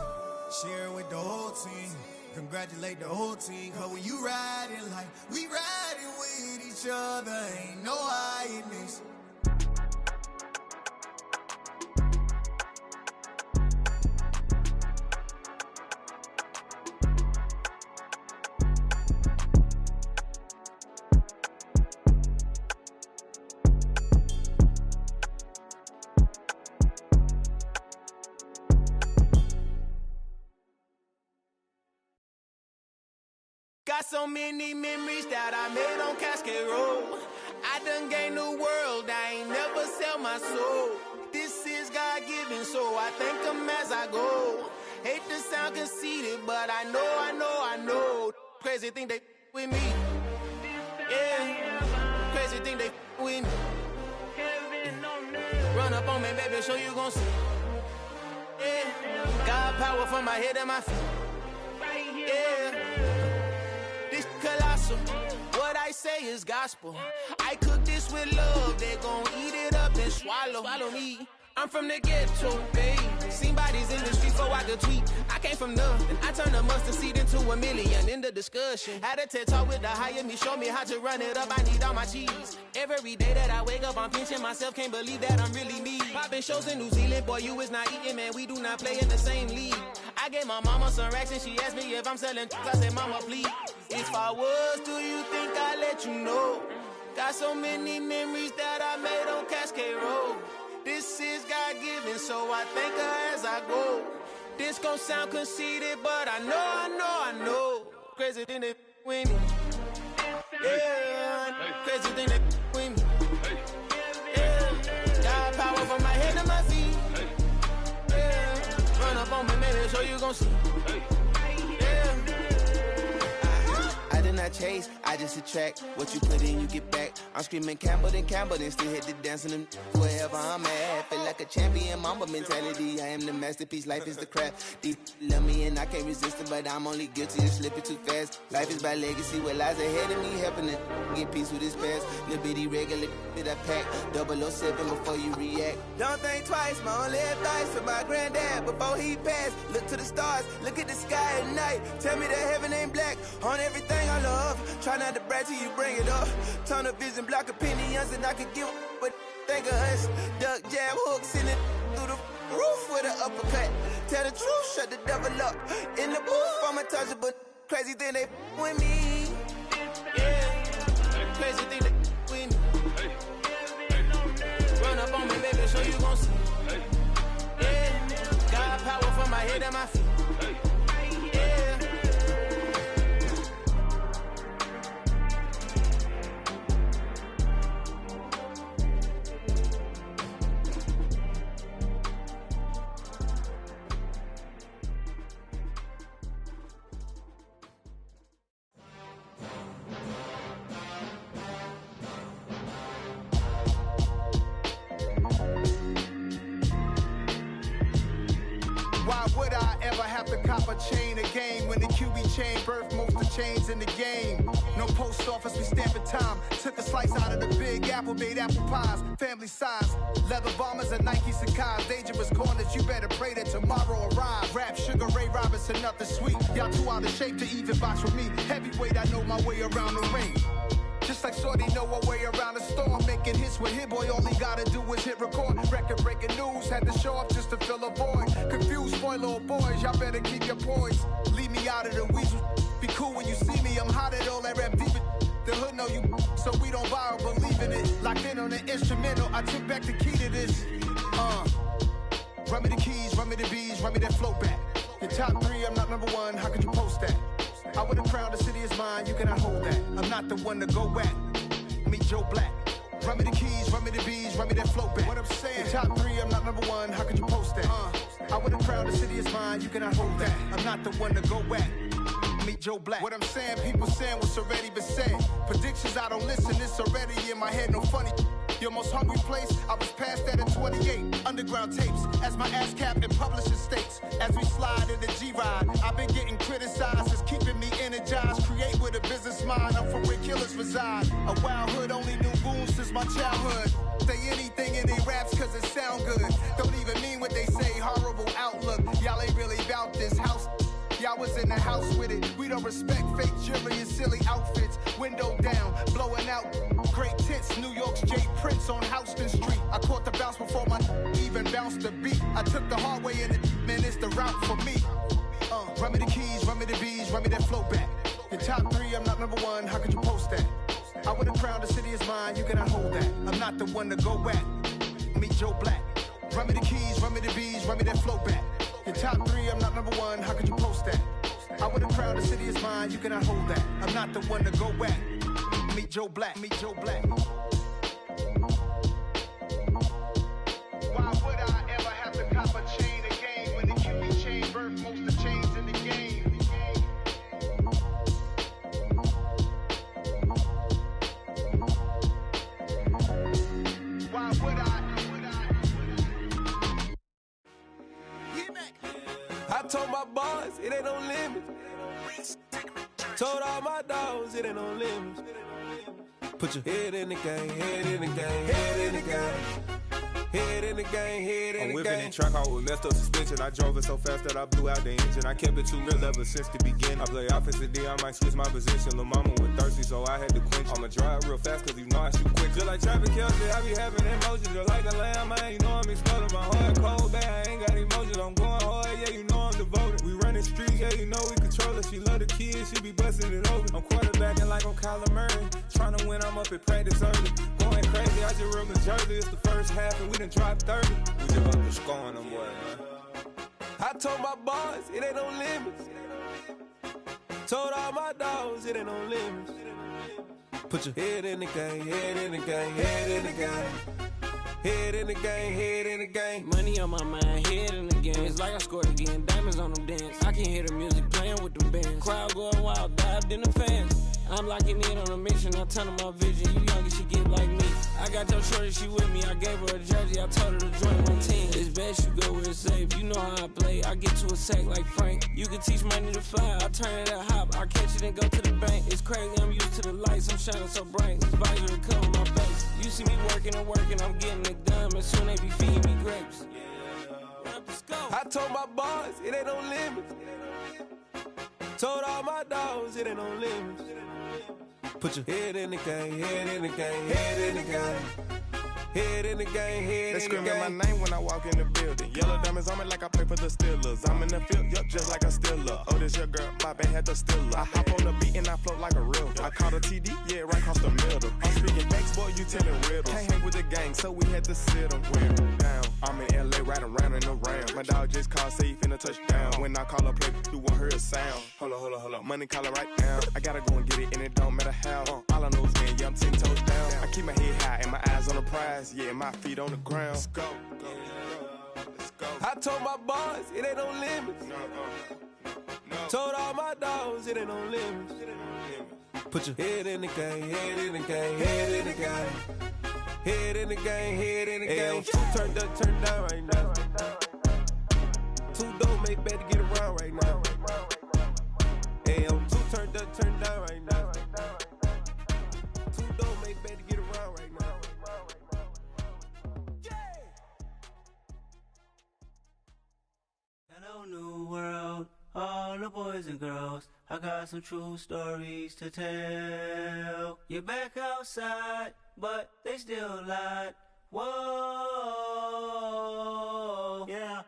Share it with the whole team. Congratulate the whole team. Cause when you riding like we riding with each other, ain't no I in this. Got so many memories that I made on Cascade Road. I done gained the world, I ain't never sell my soul. This is God-given, so I thank him as I go. Hate to sound conceited, but I know. Crazy thing they with me. Yeah, crazy thing they with me. Run up on me, baby, show you gon' see. Yeah. God power from my head and my feet. Yeah. This colossal. What I say is gospel. I cook this with love. They gon' eat it up and swallow me. I'm from the ghetto, babe. Seen bodies in the streets so I could tweet. I came from nothing. I turned a mustard seed into a million in the discussion. Had a TED talk with the higher me, show me how to run it up. I need all my cheese. Every day that I wake up, I'm pinching myself. Can't believe that I'm really me. Popping shows in New Zealand, boy, you is not eating, man. We do not play in the same league. I gave my mama some racks and she asked me if I'm selling. I said, mama, please. If I was, do you think I'd let you know? Got so many memories that I made on Cascade Road. This is God-given, so I thank her as I go. This gon' sound conceited, but I know. Crazy thing that with me. Yeah, crazy thing that with me. Yeah, got power from my head to my feet. Yeah, run up on me, maybe, so you gon' see. Yeah. I did not chase, I just attract. What you put in, you get back. I'm screaming Campbell, then still hit the dancing and wherever I'm at. Feel like a champion, mamba mentality. I am the masterpiece, life is the craft. Deep love me and I can't resist it, but I'm only guilty of slipping too fast. Life is by legacy, what lies ahead of me, helping to get peace with his past. Little bitty regular that I pack, 007 before you react. Don't think twice, my only advice for my granddad before he passed. Look to the stars, look at the sky at night. Tell me that heaven ain't black on everything I love. Try not to brag till you bring it up. Turn the vision, block opinions, and I could give but think of us. Duck, jab, hooks in it through the roof with an uppercut. Tell the truth, shut the devil up. In the booth, I'm untouchable. Crazy thing they with me. Yeah, crazy thing they with me. Run up on me, baby, so you gon' see. Yeah, got power from my head and my feet. Yeah. Why would I ever have to cop a chain a game when the QB chain birthed most of chains in the game? No post office, we stamping time. Took a slice out of the big apple, made apple pies, family size. Leather bombers and Nike Sakai's. Dangerous corners, you better pray that tomorrow arrives. Rap, Sugar Ray Robinson, nothing sweet. Y'all too out of shape to even box with me. Heavyweight, I know my way around the ring. Just like Shorty know her way around the storm. Making hits with Hit Boy, all he gotta do is hit record. Record-breaking news, had to show up just to fill a void. Confused, spoiled little boys, y'all better keep your poise. Leave me out of the weasel. Be cool when you see me, I'm hot at all that rap deep. The hood know you, so we don't borrow, believe in it. Locked in on the instrumental, I took back the key to this. Run me the keys, run me the bees, run me that flow back. Your top 3, I'm not number 1, how could you post that? I would have crowned the city is mine, you cannot hold that. I'm not the one to go back. Meet Joe Black. Run me the keys, run me the bees, run me that flow back. What I'm saying, your top 3, I'm not number 1, how could you post that? I would have crowned the city is mine, you cannot hold that. I'm not the one to go back. Meet Joe Black. What I'm saying, people saying what's already been said. Predictions, I don't listen, it's already in my head, no funny. Your most hungry place, I was past that at 28. Underground tapes, as my ass cap in publishing states. As we slide in the G-Ride, I've been getting criticized, it's keeping me energized. Create with a business mind, I'm from where killers reside. A wild hood, only knew goons since my childhood. Say anything in they raps cause it sound good. Don't even mean what they say, horrible outlook. Y'all ain't really about this house. Y'all was in the house with it. We don't respect fake jewelry and silly outfits. Window down, blowing out great tits. New York's J. Prince on Houston Street. I caught the bounce before my even bounced the beat. I took the hard way in it, man, it's the route for me. Run me the keys, run me the bees, run me that flow back. Your top 3, I'm not number 1, how could you post that? I would have crowned the city is mine, you cannot hold that. I'm not the one to go back. Meet Joe Black. Run me the keys, run me the bees, run me that flow back. Your top 3, I'm not number 1, how could you post that? I would have crowned the city is mine, you cannot hold that. I'm not the one to go back. Meet Joe Black, meet Joe Black. Why would I ever have to cop a chain a game when the QB chain birthed most of chains in the game? Why would I? Get back. Told all my dogs it ain't no limits. Put your head in the game, head in the game, head in the game. Head in the game, head in the game. I'm whipping in track out with messed up suspension. I drove it so fast that I blew out the engine. I kept it too real ever since the beginning. I play offensive D, I might switch my position. Lil' mama was thirsty, so I had to quench. I'ma drive real fast, cause you know I shoot quick. Just like traffic Kelsey, I be having emotions. Just like the lamb, man, you know I'm exploding. My heart cold, bad, I ain't got emotions. I'm going hard, yeah, you know I'm devoted. We running streets, yeah, you know we control it. She love the kids, she be busting it over. I'm quarterbacking like I'm Kyler Murray. Trying to win, I'm up at practice early. Going crazy, I just rub the jersey. It's the first half, and we done dropped 30. We just up to scoring them, boy, man. I told my boys, it ain't no limits. Told all my dogs, it ain't no limits. Put your head in the game, head in the game, head in the game. Head in the game, head in the game. Money on my mind, head in the game. It's like I scored again, diamonds on them dance. I can hear the music playing with them bands. Crowd going wild, dived in the fans. I'm locking in on a mission, I turn on my vision. You young and she get like me. I got your shorty, she with me. I gave her a jersey, I told her to join my team. It's best you go where it's safe. You know how I play, I get to a sack like Frank. You can teach money to fly, I turn it at hop. I catch it and go to the bank. It's crazy, I'm used to the lights, I'm shining so bright. This visor to cover my face. You see me working and working, I'm getting it done. And soon they be feeding me grapes. I told my boys, it ain't no limits. Told all my dogs, it ain't no limits. Put your head in the game, head in the game, head in the game. Head in the game, head in the game. They screaming my name when I walk in the building. Yellow diamonds on me like I play for the Steelers. I'm in the field, yup, just like a Steeler. Oh, this your girl, my bad had the Steeler. I hop on the beat and I float like a real. I caught a TD, yeah, right across the middle. I'm speaking facts, boy, you telling riddles. Can't hang with the gang, so we had to sit them down. I'm in LA, riding around in the Ram. My dog just called, say he finna touchdown. When I call a play, you won't hear a sound. Hold up, money call it right down. I gotta go and get it, and it don't matter how. All I know is man, yeah, I'm 10 toes down. I keep my head high and my eyes on the prize. Yeah, my feet on the ground. Let's go. Let's go. I told my boys, it ain't no limits. No. Told all my dogs, it ain't no limits. Put your head in the game, head in the game, head in the game. Head in the game, head in the game. Two turned up, turned down right now. Two dope make better get around right now. Hey, I'm two turned up, turned down right now. Two dope make better get around right now. Hello, new world, all the boys and girls. I got some true stories to tell. You're back outside, but they still lied. Whoa, yeah.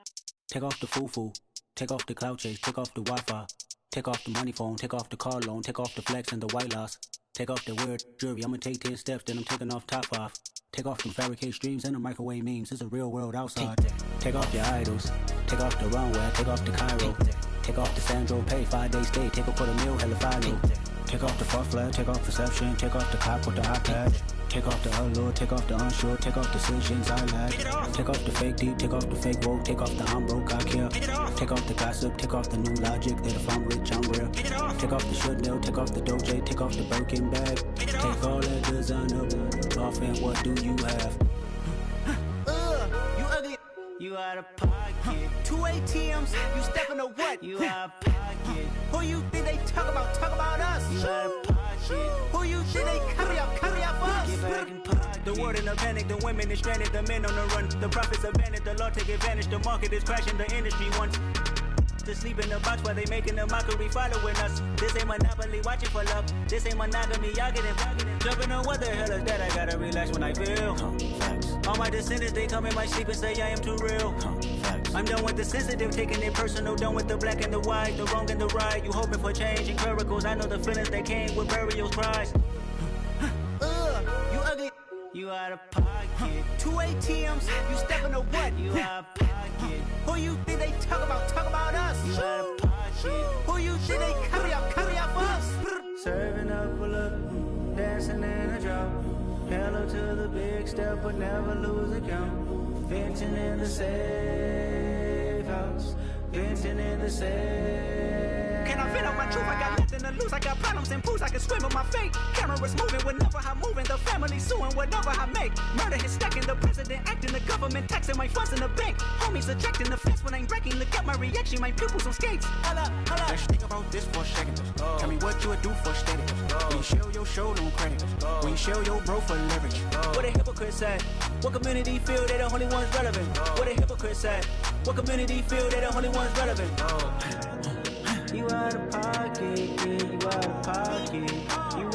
Take off the foo-foo, take off the cloud chase, take off the Wi-Fi, take off the money phone, take off the car loan, take off the flex and the white loss, take off the weird jewelry. I'ma take 10 steps, then I'm taking off top 5. Take off them fabricate streams and the microwave memes. It's a real world outside. Take off your idols, take off the runway, take off the Cairo, take off the Sandro pay, 5-day stay, take a $250,000 hella follow. Take off the far flag, take off perception, take off the cop with the iPad. Take off the allure, take off the unsure, take off decisions I lack. Take off the fake deep, take off the fake woke, take off the I'm broke, I care. Take off the gossip, take off the new logic that if I'm rich, I'm real. Take off the Chanel, take off the Doja, take off the Birkin bag. Take all that designer off and what do you have? You ugly. You out of pocket. 2 ATMs, you stepping to what? You out of pocket. Who you think they talk about? Talk about us. You out of pocket. Who you think they carry up for us? Get back in pocket. The world in a panic, the women is stranded, the men on the run. The profits abandoned, the law take advantage. The market is crashing, the industry wants to sleep in the box while they making a mockery following us. This ain't Monopoly, watching for love. This ain't monogamy, y'all getting jumping on what the hell is that? I gotta relax when I feel. All my descendants, they come in my sleep and say I am too real. I'm done with the sensitive, taking it personal. Done with the black and the white, the wrong and the right. You hoping for change and miracles. I know the feelings that came with burial cries. You ugly. You out of pocket. 2 ATMs, you stepping to what? You out of pocket. Who you think they talk about? Talk about us. You out of pocket. Who you think they carry up for us? Serving up a look, dancing in a drop. Hello to the big step, but never lose a count. Venting in the safe house. Venting in the safe. Can I fit up my my truth, I got nothing to lose. I got problems and pools, I can swim with my fate. Cameras moving whenever I'm moving. The family suing whatever I make. Murder is stacking, the president acting, the government taxing my funds in the bank. Homies ejecting the fence when I'm breaking. Look at my reaction, my pupils on skates. Holla, holla. Let's think about this for a second. Tell me what you would do for status. When you show your show, no credit. When you show your bro for leverage. What a hypocrite said. What community feel they the only ones relevant? What a hypocrite said. What community feel they the only ones relevant? You out of pocket, yeah, you out of pocket. You